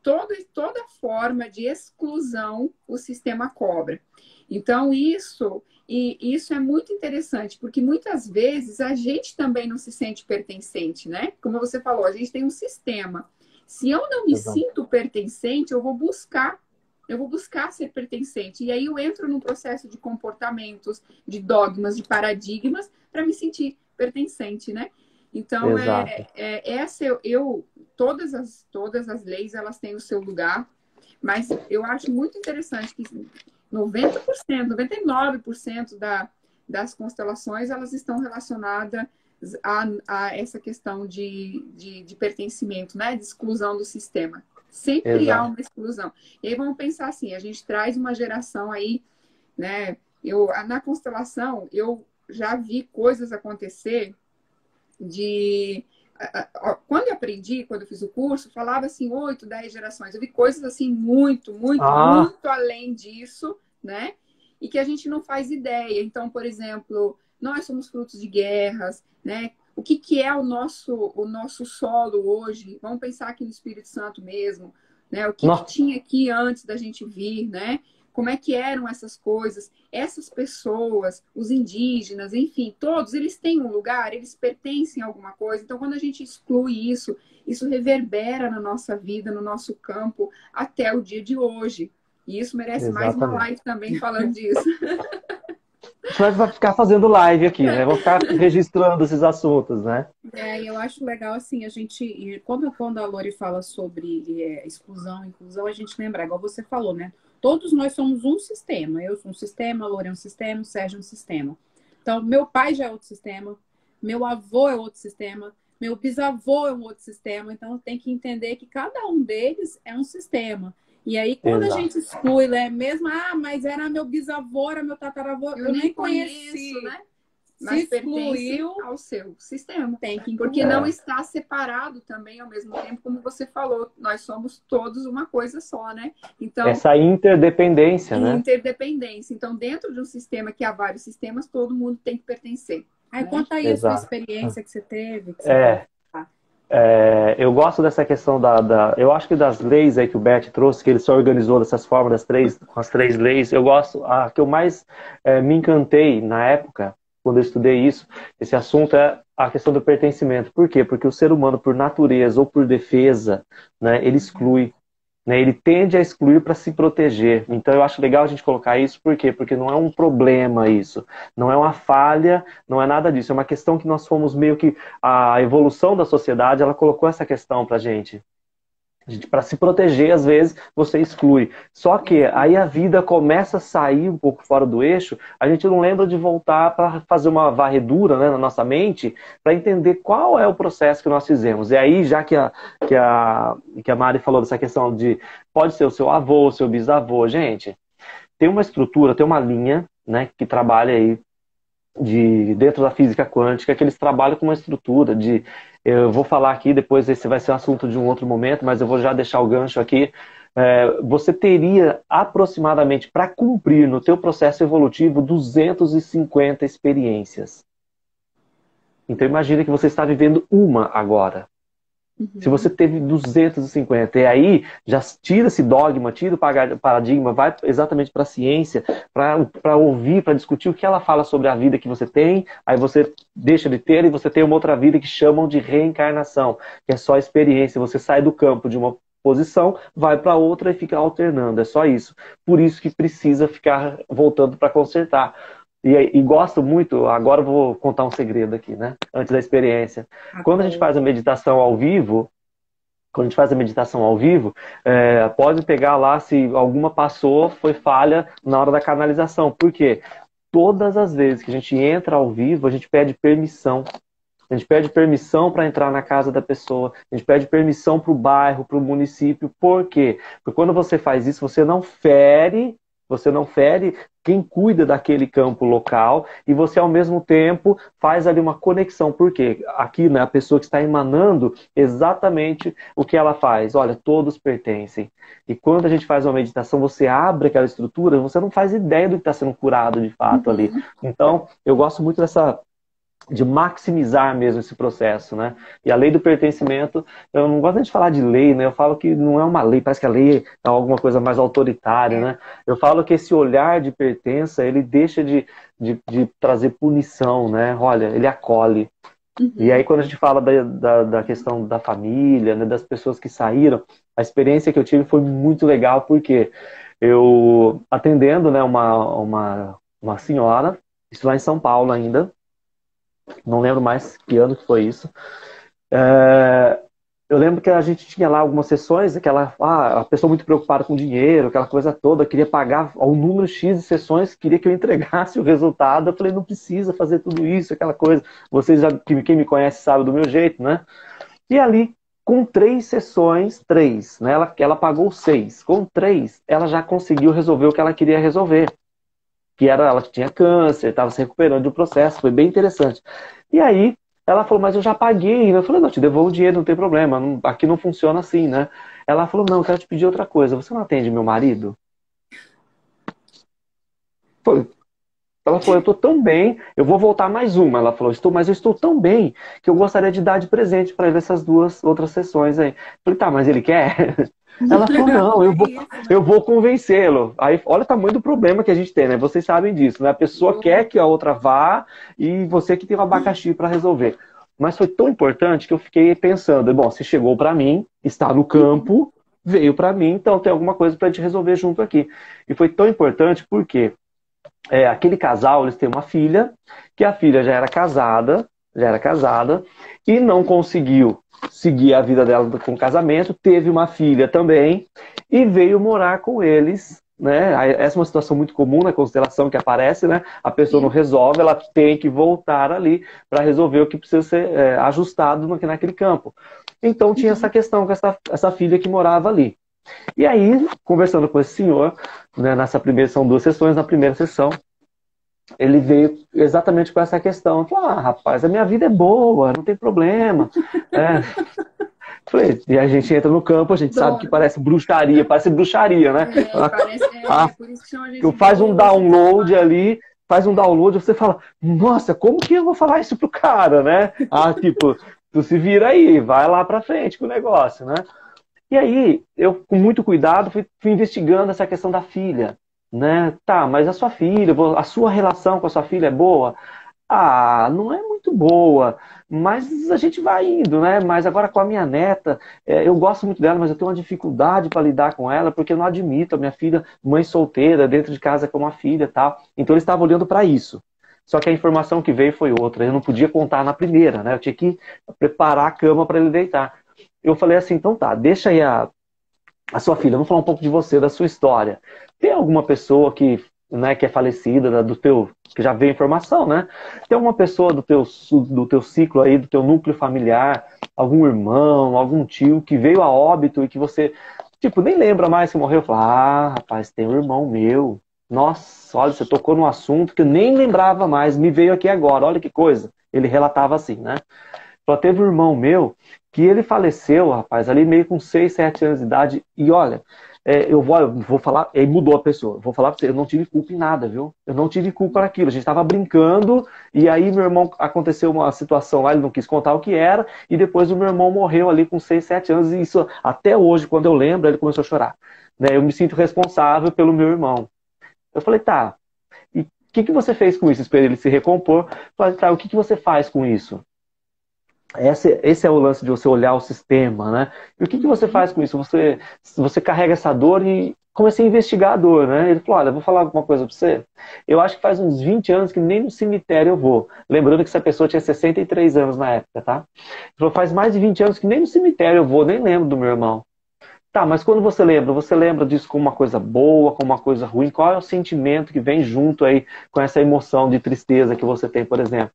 toda forma de exclusão o sistema cobra. Então, isso é muito interessante, porque muitas vezes a gente também não se sente pertencente, né? Como você falou, a gente tem um sistema. Se eu não me sinto pertencente, eu vou buscar ser pertencente. E aí eu entro num processo de comportamentos, de dogmas, de paradigmas, para me sentir pertencente, né? Então, todas as leis, elas têm o seu lugar, mas eu acho muito interessante que 90%, 99% das constelações, elas estão relacionadas a essa questão de pertencimento, né? De exclusão do sistema. Sempre há uma exclusão. E aí vamos pensar assim, a gente traz uma geração aí, né? Na constelação, eu já vi coisas acontecer quando eu aprendi, quando eu fiz o curso, falava assim, 8, 10 gerações. Eu vi coisas assim muito além disso, né? E que a gente não faz ideia. Então, por exemplo, nós somos frutos de guerras, né? O que é o nosso solo hoje? Vamos pensar aqui no Espírito Santo mesmo, né? O que tinha aqui antes da gente vir, né? como é que eram essas coisas, essas pessoas, os indígenas, enfim, todos eles têm um lugar, eles pertencem a alguma coisa. Então, quando a gente exclui isso, isso reverbera na nossa vida, no nosso campo, até o dia de hoje. E isso merece mais uma live também falando disso. A gente vai ficar fazendo live aqui, né? Vou ficar registrando esses assuntos, né? E eu acho legal, assim, a gente... Quando a Lori fala sobre exclusão, inclusão, a gente lembra, igual você falou, né? Todos nós somos um sistema. Eu sou um sistema, a Lori é um sistema, o Sérgio é um sistema. Então, meu pai já é outro sistema, meu avô é outro sistema, meu bisavô é um outro sistema. Então, tem que entender que cada um deles é um sistema. E aí, quando a gente exclui, né? Mesmo, mas era meu bisavô, era meu tataravô, eu nem conheci, né? Mas pertence ao seu sistema. Tem que incluir. Porque não está separado também ao mesmo tempo, como você falou. Nós somos todos uma coisa só, né? Então, essa interdependência, né? Interdependência. Então, dentro de um sistema que há vários sistemas, todo mundo tem que pertencer. Aí, conta aí a sua experiência que você teve. Eu gosto dessa questão eu acho que das leis aí que o Bert trouxe, que ele se organizou dessas formas, com as 3 leis, eu gosto, a que eu mais me encantei na época, quando eu estudei isso, esse assunto é a questão do pertencimento. Por quê? Porque o ser humano, por natureza ou por defesa, né, ele exclui. Né, ele tende a excluir para se proteger. Então eu acho legal a gente colocar isso, por quê? Porque não é um problema isso, não é uma falha, não é nada disso, é uma questão que nós fomos meio que... A evolução da sociedade, ela colocou essa questão pra gente. Para se proteger, às vezes, você exclui. Só que aí a vida começa a sair um pouco fora do eixo, a gente não lembra de voltar para fazer uma varredura, né, na nossa mente, para entender qual é o processo que nós fizemos. E aí, já que a Mari falou dessa questão de pode ser o seu avô, o seu bisavô, gente, tem uma estrutura, tem uma linha, né, que trabalha aí dentro da física quântica, que eles trabalham com uma estrutura de... Eu vou falar aqui, depois esse vai ser um assunto de um outro momento, mas eu vou já deixar o gancho aqui. Você teria aproximadamente, para cumprir no teu processo evolutivo, 250 experiências. Então imagina que você está vivendo uma agora. Se você teve 250, e aí já tira esse dogma, tira o paradigma, vai exatamente para a ciência, para ouvir, para discutir o que ela fala sobre a vida que você tem, aí você deixa de ter e você tem uma outra vida que chamam de reencarnação, que é só experiência. Você sai do campo de uma posição, vai para outra e fica alternando, é só isso. Por isso que precisa ficar voltando para consertar. E gosto muito, agora eu vou contar um segredo aqui, né? Antes da experiência. Quando a gente faz a meditação ao vivo, pode pegar lá se alguma passou, foi falha na hora da canalização. Por quê? Todas as vezes que a gente entra ao vivo, a gente pede permissão. A gente pede permissão para entrar na casa da pessoa. A gente pede permissão para o bairro, para o município. Por quê? Porque quando você faz isso, você não fere quem cuida daquele campo local e você, ao mesmo tempo, faz ali uma conexão. Por quê? Aqui, né, a pessoa que está emanando exatamente o que ela faz. Olha, todos pertencem. E quando a gente faz uma meditação, você abre aquela estrutura, você não faz ideia do que está sendo curado de fato ali. Então, eu gosto muito de maximizar mesmo esse processo, né? E a lei do pertencimento, eu não gosto nem de falar de lei, né? Eu falo que não é uma lei, parece que a lei é alguma coisa mais autoritária, né? Eu falo que esse olhar de pertença, ele deixa de trazer punição, né? Olha, ele acolhe. E aí quando a gente fala da questão da família, né? Das pessoas que saíram, a experiência que eu tive foi muito legal, porque eu atendendo, né, uma senhora, isso lá em São Paulo ainda, não lembro mais que ano que foi isso. Eu lembro que a gente tinha lá algumas sessões, a pessoa muito preocupada com dinheiro, aquela coisa toda, queria pagar um número X de sessões, queria que eu entregasse o resultado. Eu falei, não precisa fazer tudo isso, aquela coisa. Vocês, quem me conhece sabe do meu jeito, né? E ali, com 3 sessões, né? Ela pagou 6. Com 3, ela já conseguiu resolver o que ela queria resolver. Que era ela que tinha câncer, estava se recuperando do processo, foi bem interessante. E aí, ela falou, mas eu já paguei. Eu falei, não, te devolvo o dinheiro, não tem problema, aqui não funciona assim, né? Ela falou, não, eu quero te pedir outra coisa, você não atende meu marido? Ela falou, eu estou tão bem, eu vou voltar mais uma. Ela falou, mas eu estou tão bem que eu gostaria de dar de presente para ele essas 2 outras sessões aí. Eu falei, tá, mas ele quer? Ela falou, não, É isso, eu vou convencê-lo. Aí, olha o tamanho do problema que a gente tem, né? Vocês sabem disso, né? A pessoa quer que a outra vá e você que tem um abacaxi para resolver. Mas foi tão importante que eu fiquei pensando, bom, se chegou para mim, está no campo, veio para mim, então tem alguma coisa para a gente resolver junto aqui. E foi tão importante porque aquele casal, eles têm uma filha, que a filha já era casada, e não conseguiu seguir a vida dela com o casamento, teve uma filha também, e veio morar com eles, né? Essa é uma situação muito comum na constelação que aparece, né? A pessoa não resolve, ela tem que voltar ali para resolver o que precisa ser ajustado naquele campo. Então tinha essa questão com essa filha que morava ali. E aí, conversando com esse senhor, né, são 2 sessões, na primeira sessão, ele veio exatamente com essa questão. Falou, rapaz, a minha vida é boa, não tem problema. Falei, e a gente entra no campo, a gente sabe que parece bruxaria, né? Por isso que chama a gente Tu faz um download ali, você fala, nossa, como que eu vou falar isso pro cara, né? Tipo, tu se vira aí, vai lá pra frente com o negócio, né? E aí, eu, com muito cuidado, fui investigando essa questão da filha, né? Tá, mas a sua filha, a sua relação com a sua filha é boa? Não é muito boa, mas a gente vai indo, né? Mas agora com a minha neta, eu gosto muito dela, mas eu tenho uma dificuldade para lidar com ela, porque eu não admito a minha filha, mãe solteira, dentro de casa com uma filha e tal. Então eles estavam olhando para isso. Só que a informação que veio foi outra. Eu não podia contar na primeira, né? Eu tinha que preparar a cama para ele deitar. Eu falei assim, então tá, deixa aí a sua filha, vamos falar um pouco de você, da sua história. Tem alguma pessoa que, né, que é falecida, que já veio informação, né? Tem alguma pessoa do teu ciclo aí, do teu núcleo familiar, algum irmão, algum tio que veio a óbito e que você, tipo, nem lembra mais que morreu? Eu falei, rapaz, tem um irmão meu. Nossa, olha, você tocou num assunto que eu nem lembrava mais, me veio aqui agora, olha que coisa. Ele relatava assim, né? Só teve um irmão meu que ele faleceu, rapaz, ali meio com 6, 7 anos de idade. E olha, eu vou falar, ele mudou a pessoa. Eu vou falar pra você, eu não tive culpa em nada, viu? Eu não tive culpa naquilo. A gente estava brincando e aí meu irmão, aconteceu uma situação lá, ele não quis contar o que era, e depois o meu irmão morreu ali com 6, 7 anos. E isso, até hoje, quando eu lembro, ele começou a chorar. Né? Eu me sinto responsável pelo meu irmão. Eu falei, tá, e o que você fez com isso? Esperei ele se recompor. Eu falei, tá, o que você faz com isso? Esse é o lance de você olhar o sistema, né? E o que você faz com isso? Você carrega essa dor e comecei a investigar a dor, né? Ele falou, olha, vou falar alguma coisa pra você. Eu acho que faz uns 20 anos que nem no cemitério eu vou. Lembrando que essa pessoa tinha 63 anos na época, tá? Ele falou, faz mais de 20 anos que nem no cemitério eu vou, nem lembro do meu irmão. Tá, mas quando você lembra disso como uma coisa boa, como uma coisa ruim? Qual é o sentimento que vem junto aí com essa emoção de tristeza que você tem, por exemplo?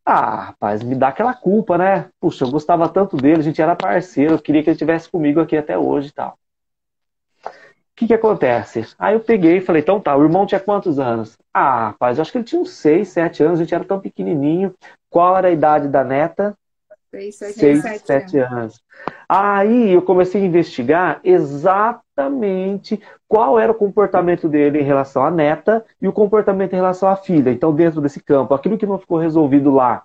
Rapaz, me dá aquela culpa, né? Puxa, eu gostava tanto dele, a gente era parceiro, eu queria que ele estivesse comigo aqui até hoje e tal. O que acontece? Aí eu peguei e falei, então tá, o irmão tinha quantos anos? Rapaz, eu acho que ele tinha uns 6, 7 anos, a gente era tão pequenininho. Qual era a idade da neta? 6, 7 anos. Aí eu comecei a investigar exatamente qual era o comportamento dele em relação à neta e o comportamento em relação à filha. Então, dentro desse campo, aquilo que não ficou resolvido lá,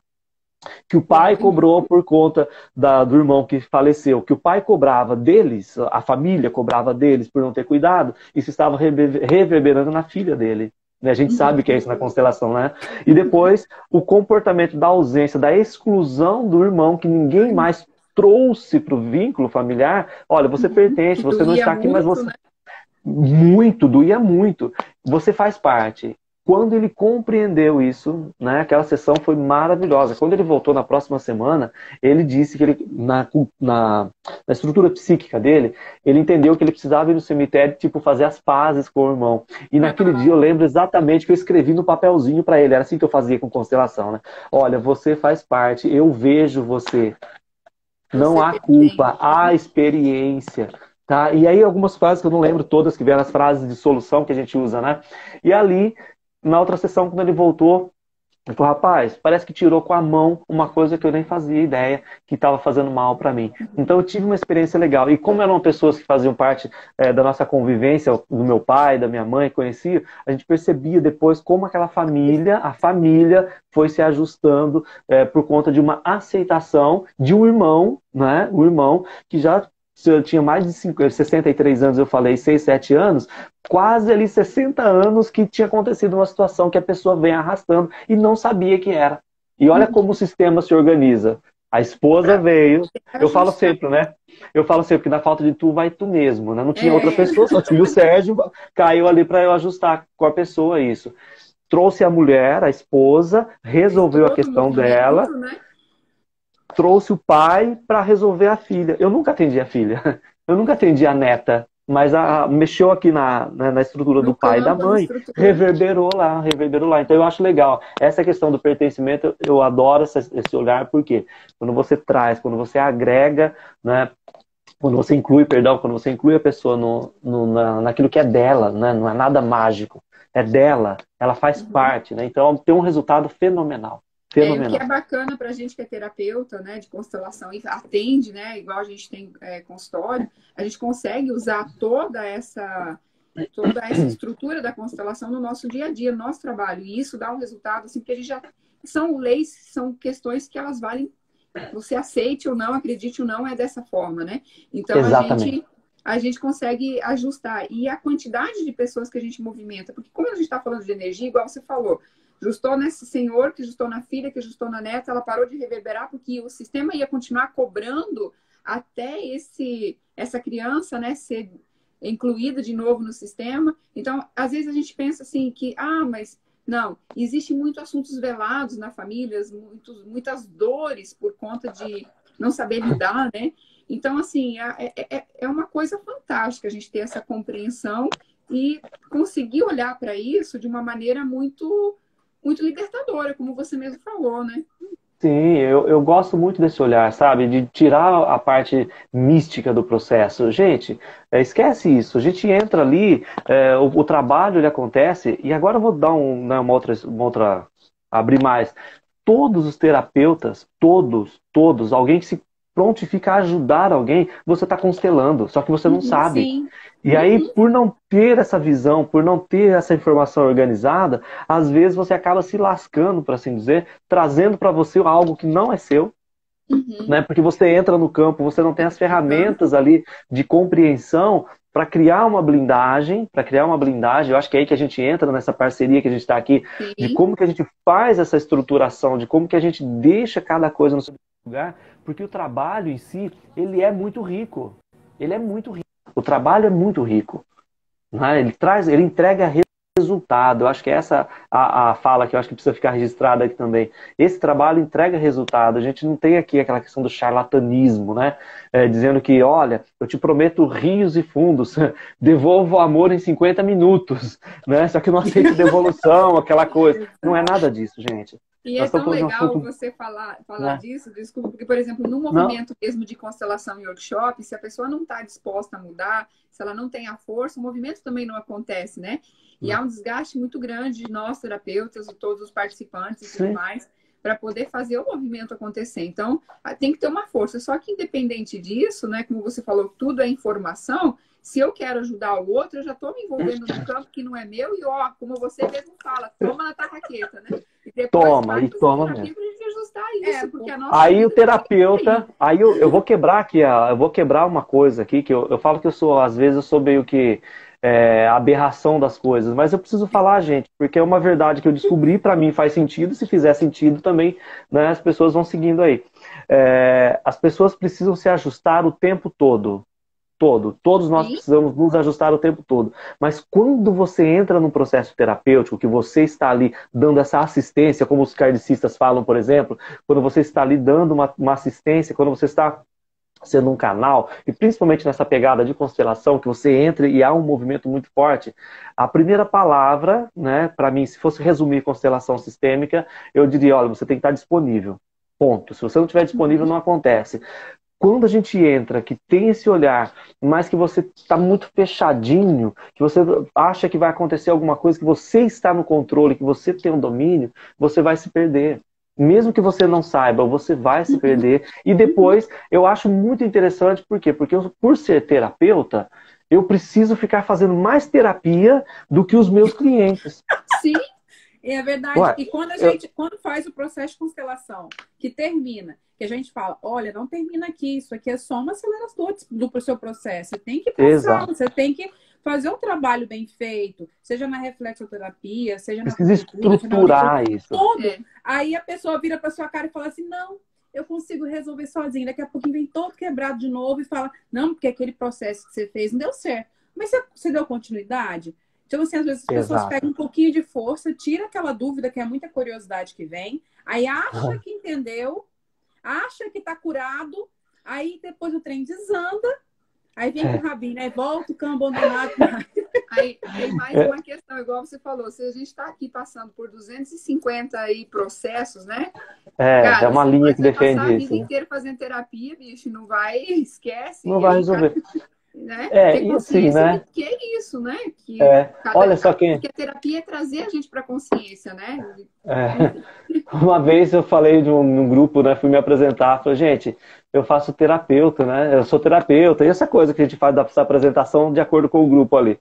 que o pai cobrou por conta do irmão que faleceu, que o pai cobrava deles, a família cobrava deles por não ter cuidado, isso estava reverberando na filha dele. A gente sabe que é isso na constelação, né? E depois, o comportamento da ausência, da exclusão do irmão, que ninguém mais trouxe para o vínculo familiar. Olha, você pertence, você não está aqui, mas você... Né? Muito, doía muito. Você faz parte. Quando ele compreendeu isso, né, aquela sessão foi maravilhosa. Quando ele voltou na próxima semana, ele disse que ele, na estrutura psíquica dele, ele entendeu que ele precisava ir no cemitério, tipo, fazer as pazes com o irmão. E naquele dia eu lembro exatamente que eu escrevi no papelzinho para ele. Era assim que eu fazia com constelação, né? Olha, você faz parte, eu vejo você. Não há culpa, há experiência. Tá? E aí algumas frases que eu não lembro todas, que vieram as frases de solução que a gente usa, né? E ali, na outra sessão, quando ele voltou, ele falou, rapaz, parece que tirou com a mão uma coisa que eu nem fazia ideia que estava fazendo mal para mim. Então eu tive uma experiência legal. E como eram pessoas que faziam parte da nossa convivência, do meu pai, da minha mãe, conhecia, a gente percebia depois como aquela família, a família foi se ajustando por conta de uma aceitação de um irmão, né? Um irmão que já se eu tinha mais de 63 anos, eu falei 6, 7 anos, quase ali 60 anos que tinha acontecido uma situação que a pessoa vem arrastando e não sabia que era. E olha como o sistema se organiza. A esposa veio, eu falo sempre, né? Eu falo sempre que na falta de tu, vai tu mesmo, né? Não tinha outra pessoa, só tinha o Sérgio, caiu ali para eu ajustar com a pessoa isso. Trouxe a mulher, a esposa, resolveu a questão dela, né? Trouxe o pai para resolver a filha. Eu nunca atendi a filha, eu nunca atendi a neta, mas mexeu aqui na estrutura do pai e da mãe, reverberou lá. Então eu acho legal. Essa questão do pertencimento, eu adoro esse olhar, porque quando você traz, quando você agrega, né? Quando você inclui, quando você inclui a pessoa naquilo que é dela, né? Não é nada mágico, é dela, ela faz parte, né? Então tem um resultado fenomenal. O que é bacana para a gente que é terapeuta, né, de constelação e atende, né, igual a gente tem consultório, a gente consegue usar toda essa estrutura da constelação no nosso dia a dia, no nosso trabalho. E isso dá um resultado, assim, porque a gente já são leis, são questões que elas valem, você aceite ou não, acredite ou não, é dessa forma, né? Então a gente consegue ajustar. E a quantidade de pessoas que a gente movimenta, porque como a gente está falando de energia, igual você falou, justou nesse senhor, que justou na filha, que justou na neta, ela parou de reverberar porque o sistema ia continuar cobrando até essa criança, né, ser incluída de novo no sistema. Então, às vezes a gente pensa assim que, mas não, existem muitos assuntos velados na família, muitas dores por conta de não saber lidar, né? Então, assim, é uma coisa fantástica a gente ter essa compreensão e conseguir olhar para isso de uma maneira muito libertadora, como você mesmo falou, né? Sim, eu gosto muito desse olhar, sabe? De tirar a parte mística do processo. Gente, esquece isso. A gente entra ali, o trabalho ele acontece, e agora eu vou dar uma outra, abrir mais. Todos os terapeutas, todos, alguém que se prontifica a ajudar alguém, você está constelando, só que você não sabe. Sim. E aí, por não ter essa visão, por não ter essa informação organizada, às vezes você acaba se lascando, por assim dizer, trazendo para você algo que não é seu, né? Porque você entra no campo, você não tem as ferramentas ali de compreensão para criar uma blindagem, eu acho que é aí que a gente entra nessa parceria que a gente está aqui, de como que a gente faz essa estruturação, de como que a gente deixa cada coisa no seu lugar, porque o trabalho em si, ele é muito rico. O trabalho é muito rico, né? Ele entrega resultado. Eu acho que essa a fala que eu acho que precisa ficar registrada aqui também. Esse trabalho entrega resultado. A gente não tem aqui aquela questão do charlatanismo, né? Dizendo que, olha, eu te prometo rios e fundos, devolvo o amor em 50 minutos, né? Só que eu não aceito devolução, aquela coisa. Não é nada disso, gente. E é tão legal você falar disso, desculpa, porque, por exemplo, no movimento mesmo de constelação e workshop, se a pessoa não está disposta a mudar, se ela não tem a força, o movimento também não acontece, né? E há um desgaste muito grande de nós, terapeutas, e todos os participantes e tudo mais, para poder fazer o movimento acontecer. Então, tem que ter uma força. Só que, independente disso, né, como você falou, tudo é informação. Se eu quero ajudar o outro, eu já estou me envolvendo num campo que não é meu e, como você mesmo fala, toma na tarraqueta, né? E depois toma mesmo. Pra gente ajustar isso, porque a nossa aí o terapeuta, aí eu vou quebrar aqui, eu vou quebrar uma coisa aqui, que eu falo que às vezes eu sou meio que aberração das coisas, mas eu preciso falar, gente, porque é uma verdade que eu descobri, para mim faz sentido, se fizer sentido também, né, as pessoas vão seguindo aí. As pessoas precisam se ajustar o tempo todo. Todos nós precisamos nos ajustar o tempo todo. Mas quando você entra num processo terapêutico, que você está ali dando essa assistência, como os kardecistas falam, por exemplo, quando você está ali dando uma assistência, quando você está sendo um canal, e principalmente nessa pegada de constelação, que você entra e há um movimento muito forte, a primeira palavra, né, para mim, se fosse resumir constelação sistêmica, eu diria, olha, você tem que estar disponível. Ponto. Se você não estiver disponível, não acontece. Quando a gente entra, que tem esse olhar, mas que você está muito fechadinho, que você acha que vai acontecer alguma coisa, que você está no controle, que você tem um domínio, você vai se perder. Mesmo que você não saiba, você vai se perder. E depois, eu acho muito interessante, por quê? Porque eu, por ser terapeuta, eu preciso ficar fazendo mais terapia do que os meus clientes. Sim. É verdade. Ué, E quando quando faz o processo de constelação, que termina, que a gente fala, olha, não termina aqui, isso aqui é só uma aceleração do seu processo. Você tem que passar, exato. você tem que fazer um trabalho bem feito, seja na reflexoterapia, seja na Precisa acupuntura, seja na auricultura, estruturar isso. todo. Aí a pessoa vira para sua cara e fala assim, não, eu consigo resolver sozinha. Daqui a pouquinho vem todo quebrado de novo e fala, não, porque aquele processo que você fez não deu certo. Mas você deu continuidade? Então, assim, às vezes as pessoas Exato. pegam um pouquinho de força, tira aquela dúvida, que é muita curiosidade que vem, aí acha que entendeu, acha que tá curado, aí depois o trem desanda, aí vem com o rabinho, né? Volta o cão abandonado. Aí mais uma questão, igual você falou, se a gente está aqui passando por 250 aí processos, né? É Cara, uma linha que você vai passar a defende vida isso, né? inteira fazendo terapia, bicho, não vai, esquece, Não e vai aí, resolver. né? Ter E assim, consciência né? que é isso, né? Que Olha só quem. porque a terapia é trazer a gente para consciência, né? É, uma vez eu falei num grupo, né? Fui me apresentar, falei, gente, eu faço terapeuta, né? Eu sou terapeuta, e essa coisa que a gente faz dessa apresentação de acordo com o grupo ali.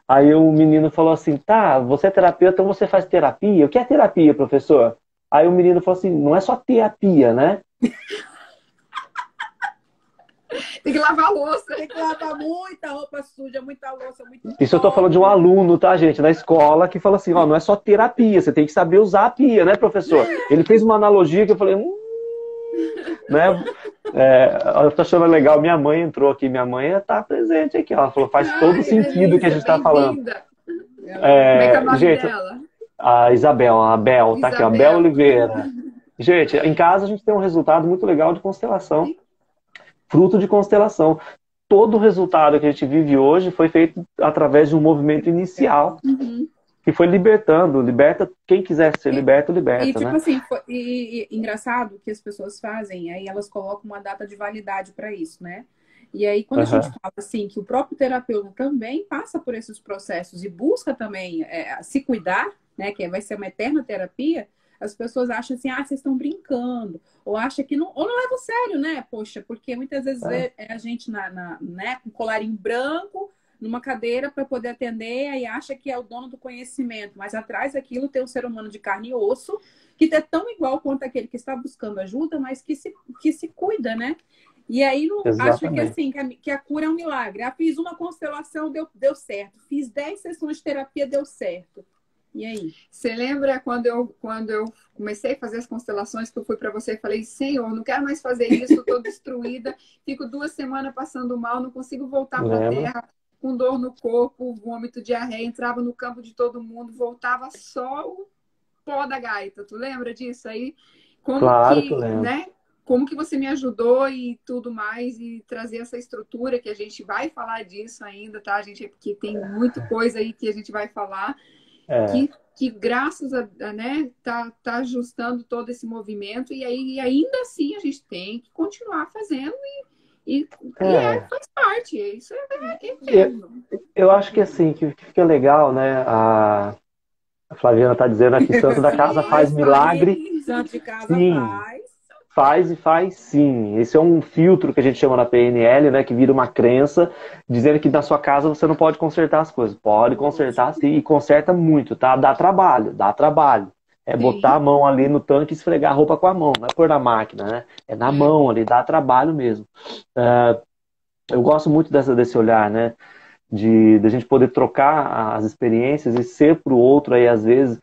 Aí o menino falou assim, tá, você é terapeuta, então você faz terapia? O que é terapia, professor? Aí o menino falou assim, não é só terapia, né? Tem que lavar a louça. Tem que lavar muita roupa suja, muita louça, muito Isso eu tô falando de um pó. aluno, tá, gente, na escola, que fala assim, ó, não é só terapia, você tem que saber usar a pia, né, professor? Ele fez uma analogia que eu falei, né? Eu tô achando legal, minha mãe entrou aqui, minha mãe tá presente aqui, ela falou, faz todo sentido o que a gente tá falando. Bem-vinda. Como é que é o nome Gente, dela? a Isabel, a Bel, tá aqui, ó, a Bel Isabel. Oliveira. Gente, em casa a gente tem um resultado muito legal de constelação, fruto de constelação. Todo o resultado que a gente vive hoje foi feito através de um movimento inicial que foi libertando, liberta quem quiser ser liberto, liberta, E tipo né? assim, engraçado que as pessoas fazem, aí elas colocam uma data de validade para isso, né? E aí, quando a gente fala assim, que o próprio terapeuta também passa por esses processos e busca também se cuidar, né? Que vai ser uma eterna terapia, as pessoas acham assim, vocês estão brincando, ou acha que não, ou não leva a sério, né? Poxa, porque muitas vezes é a gente né, com colarinho branco, numa cadeira para poder atender, aí acha que é o dono do conhecimento, mas atrás daquilo tem um ser humano de carne e osso, que é tão igual quanto aquele que está buscando ajuda, mas que se cuida, né? E aí não acha que assim, que a cura é um milagre. Fiz uma constelação, deu certo. Fiz 10 sessões de terapia, deu certo. E aí? Você lembra quando eu comecei a fazer as constelações, que eu fui para você e falei, Senhor, não quero mais fazer isso, estou destruída, fico 2 semanas passando mal, não consigo voltar para a Terra, com dor no corpo, vômito, diarreia, entrava no campo de todo mundo, voltava só o pó da gaita. Tu lembra disso aí? Claro que eu lembro. Né? Como que você me ajudou e tudo mais, e trazer essa estrutura, que a gente vai falar disso ainda, tá? Porque tem muita coisa aí que a gente vai falar, que graças a, né, tá ajustando todo esse movimento, e aí ainda assim a gente tem que continuar fazendo faz parte, isso é eterno. Eu acho que assim, que fica legal, né? A Flaviana está dizendo aqui, santo da casa faz milagre. Santo de casa faz e faz sim. Esse é um filtro que a gente chama na PNL, né? Que vira uma crença, dizendo que na sua casa você não pode consertar as coisas. Pode consertar sim, e conserta muito, tá? Dá trabalho, dá trabalho. É botar a mão ali no tanque e esfregar a roupa com a mão, não é pôr na máquina, né? É na mão ali, dá trabalho mesmo. Eu gosto muito desse olhar, né? De a gente poder trocar as experiências e ser para o outro aí, às vezes,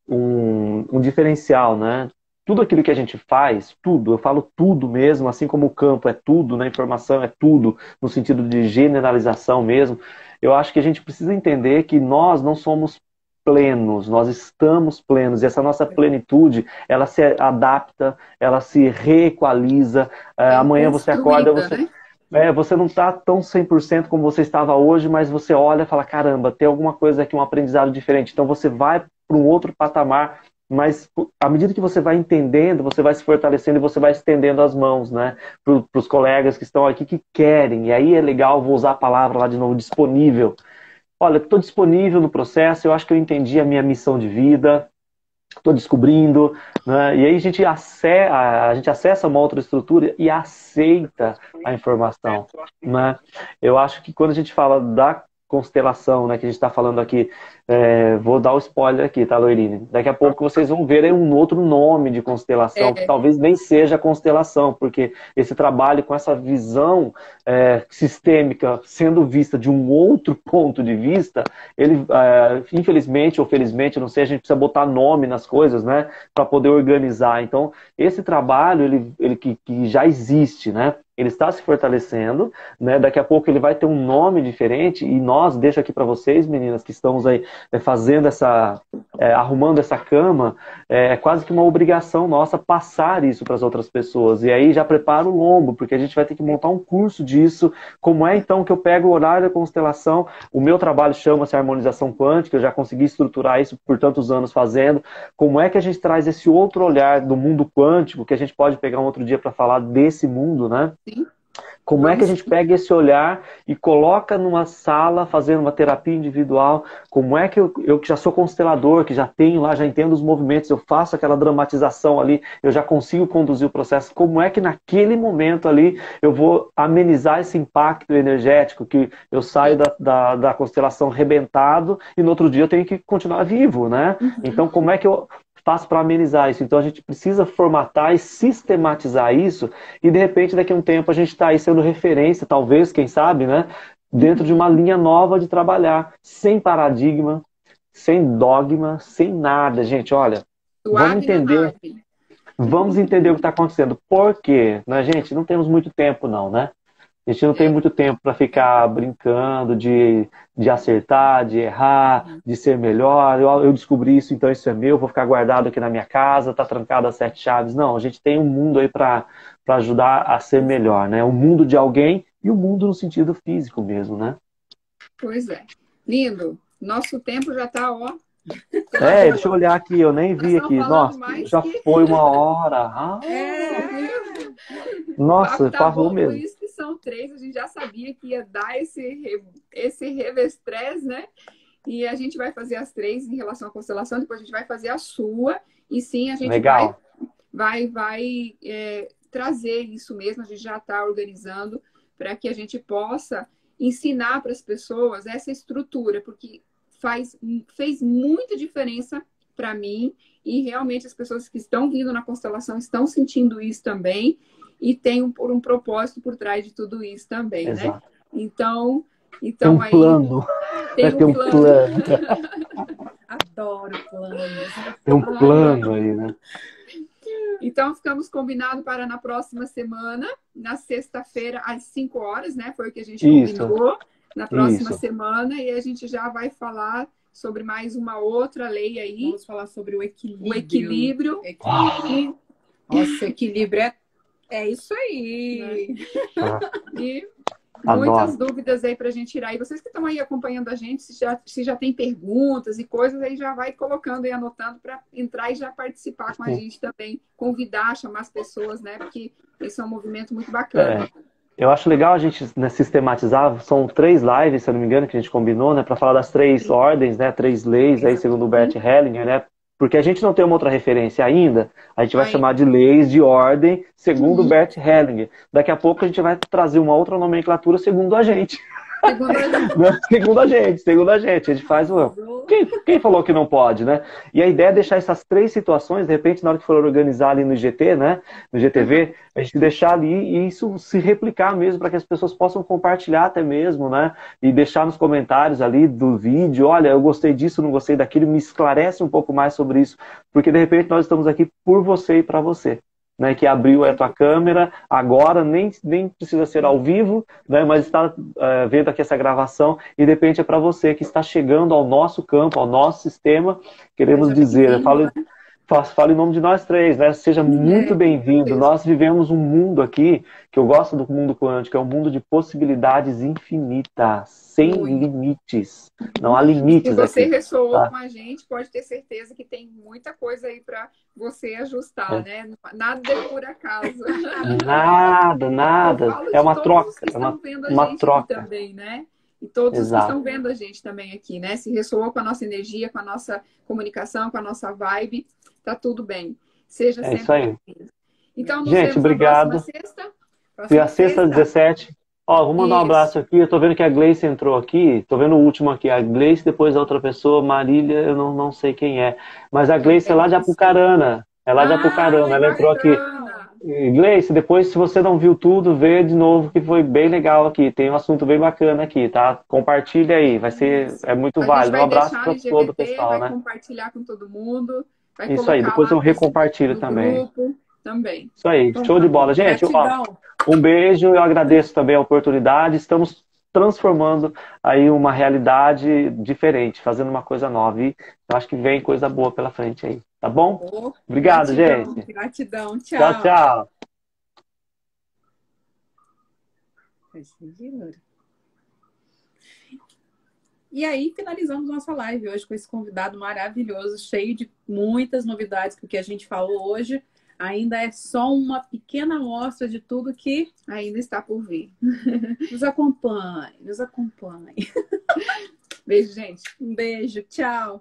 um diferencial, né? Tudo aquilo que a gente faz, tudo, eu falo tudo mesmo, assim como o campo é tudo, né? Informação é tudo, no sentido de generalização mesmo. Eu acho que a gente precisa entender que nós não somos plenos, nós estamos plenos, e essa nossa plenitude, ela se adapta, ela se reequaliza, amanhã você acorda, você não está tão 100% como você estava hoje, mas você olha e fala, caramba, tem alguma coisa aqui, um aprendizado diferente. Então você vai para um outro patamar, mas à medida que você vai entendendo, você vai se fortalecendo e você vai estendendo as mãos, né, para os colegas que estão aqui, que querem. E aí é legal, vou usar a palavra lá de novo, disponível. Olha, estou disponível no processo, eu acho que eu entendi a minha missão de vida, estou descobrindo, né? E aí a gente acessa uma outra estrutura e aceita a informação, né? Eu acho que quando a gente fala da constelação, né, que a gente está falando aqui. Vou dar o spoiler aqui, tá, Loirine? Daqui a pouco vocês vão ver aí um outro nome de constelação, que talvez nem seja constelação, porque esse trabalho com essa visão sistêmica sendo vista de um outro ponto de vista, ele, infelizmente ou felizmente, não sei, a gente precisa botar nome nas coisas, né, para poder organizar. Então, esse trabalho, ele que já existe, né? Ele está se fortalecendo, né? Daqui a pouco ele vai ter um nome diferente e nós, deixo aqui para vocês, meninas, que estamos aí fazendo arrumando essa cama, é quase que uma obrigação nossa passar isso para as outras pessoas. E aí já prepara o lombo, porque a gente vai ter que montar um curso disso. Como é então que eu pego o horário da constelação? O meu trabalho chama-se harmonização quântica, eu já consegui estruturar isso por tantos anos fazendo. Como é que a gente traz esse outro olhar do mundo quântico, que a gente pode pegar um outro dia para falar desse mundo, né? Sim. Como é que a gente pega esse olhar e coloca numa sala, fazendo uma terapia individual? Como é que eu que já sou constelador, que já tenho lá, já entendo os movimentos, eu faço aquela dramatização ali, eu já consigo conduzir o processo, como é que naquele momento ali eu vou amenizar esse impacto energético, que eu saio da constelação rebentado e no outro dia eu tenho que continuar vivo, né? Então, como é que eu faço para amenizar isso? Então a gente precisa formatar e sistematizar isso e de repente daqui a um tempo a gente está aí sendo referência, talvez, quem sabe, né? Dentro de uma linha nova de trabalhar, sem paradigma, sem dogma, sem nada. Gente, olha, vamos entender o que está acontecendo. Por quê? Né, gente, não temos muito tempo não, né? A gente não tem muito tempo para ficar brincando de acertar, de errar, de ser melhor. Eu descobri isso, então isso é meu, vou ficar guardado aqui na minha casa, tá trancado as 7 chaves. Não, a gente tem um mundo aí para ajudar a ser melhor, né? O mundo de alguém e o mundo no sentido físico mesmo, né? Pois é. Lindo. Nosso tempo já tá, ó. Deixa eu olhar aqui, eu nem vi aqui. Nossa, já foi 1 hora. Nossa, passou mesmo. Por isso que são 3, a gente já sabia que ia dar esse revestrez, né? E a gente vai fazer as 3 em relação à constelação, depois a gente vai fazer a sua, e sim, a gente vai trazer isso mesmo, a gente já está organizando para que a gente possa ensinar para as pessoas essa estrutura, porque fez muita diferença para mim, e realmente as pessoas que estão vindo na constelação estão sentindo isso também, e tem um propósito por trás de tudo isso também, Exato. né? Então tem um plano. Tem um plano. Adoro planos. Tem um plano aí, né? Então, ficamos combinados para na próxima semana, na sexta-feira, às 5 horas, né? Foi o que a gente combinou. Na próxima semana, e a gente já vai falar sobre mais uma outra lei aí. Vamos falar sobre o equilíbrio. O equilíbrio. Nossa, equilíbrio é isso aí. E muitas dúvidas aí para a gente tirar. E vocês que estão aí acompanhando a gente, se já tem perguntas e coisas, aí já vai colocando e anotando para entrar e já participar com a gente também. Convidar, chamar as pessoas, né? Porque esse é um movimento muito bacana. Eu acho legal a gente, né, sistematizar. São 3 lives, se eu não me engano, que a gente combinou, né? Para falar das 3 ordens, né? 3 leis, aí, segundo o Bert Hellinger, né? Porque a gente não tem uma outra referência ainda, a gente vai chamar de leis de ordem segundo Bert Hellinger. Daqui a pouco a gente vai trazer uma outra nomenclatura segundo a gente. Segundo a gente. A gente faz o... Quem falou que não pode, né? E a ideia é deixar essas 3 situações, de repente, na hora que for organizar ali no IGT, né? No IGTV, a gente deixar ali e isso se replicar mesmo, para que as pessoas possam compartilhar até mesmo, né? E deixar nos comentários ali do vídeo, olha, eu gostei disso, não gostei daquilo, me esclarece um pouco mais sobre isso, porque de repente nós estamos aqui por você e para você. Né, que abriu a tua câmera, agora nem precisa ser ao vivo, né, mas está vendo aqui essa gravação, e de repente é para você que está chegando ao nosso campo, ao nosso sistema, queremos dizer, falo em nome de nós 3, né, seja muito bem-vindo. Nós vivemos um mundo aqui, que eu gosto do mundo quântico, é um mundo de possibilidades infinitas, sem limites, não há limites aqui. Se você ressoou com a gente, pode ter certeza que tem muita coisa aí para você ajustar, né? Nada é por acaso. Nada. É uma troca. É uma troca também, né? E todos os que estão vendo a gente também aqui, né? Se ressoou com a nossa energia, com a nossa comunicação, com a nossa vibe, tá tudo bem. Seja sempre isso aí. Então, nos gente, vemos obrigado. na próxima sexta. Sexta, 17. Ó, vou mandar um Isso. abraço aqui. Eu tô vendo que a Gleice entrou aqui. Tô vendo o último aqui. A Gleice, depois a outra pessoa, Marília, eu não sei quem é. Mas a Gleice é Também lá de não sei. Apucarana. É lá de Apucarana. Ai, Ela entrou aqui. bacana! E, Gleice, depois, se você não viu tudo, vê de novo que foi bem legal aqui. Tem um assunto bem bacana aqui, tá? Compartilha aí. Vai ser, Isso. é muito A gente válido. Um vai abraço deixar no para todo o IGVT, pessoal, vai né? compartilhar com todo mundo, vai Isso aí. colocar Depois lá eu recompartilho no também. grupo também. Isso aí. Então Show tá de bom. bola. Gente, ó, Gratidão. um beijo, eu agradeço também a oportunidade. Estamos transformando aí uma realidade diferente, fazendo uma coisa nova. E eu acho que vem coisa boa pela frente aí, tá bom? Oh, Obrigado, gratidão, gente. gratidão. Tchau, Tchau. tchau. E aí, finalizamos nossa live hoje com esse convidado maravilhoso, cheio de muitas novidades, porque a gente falou hoje ainda é só uma pequena amostra de tudo que Ainda está por vir. nos acompanhe, nos acompanhe. Beijo, gente. Um beijo, tchau.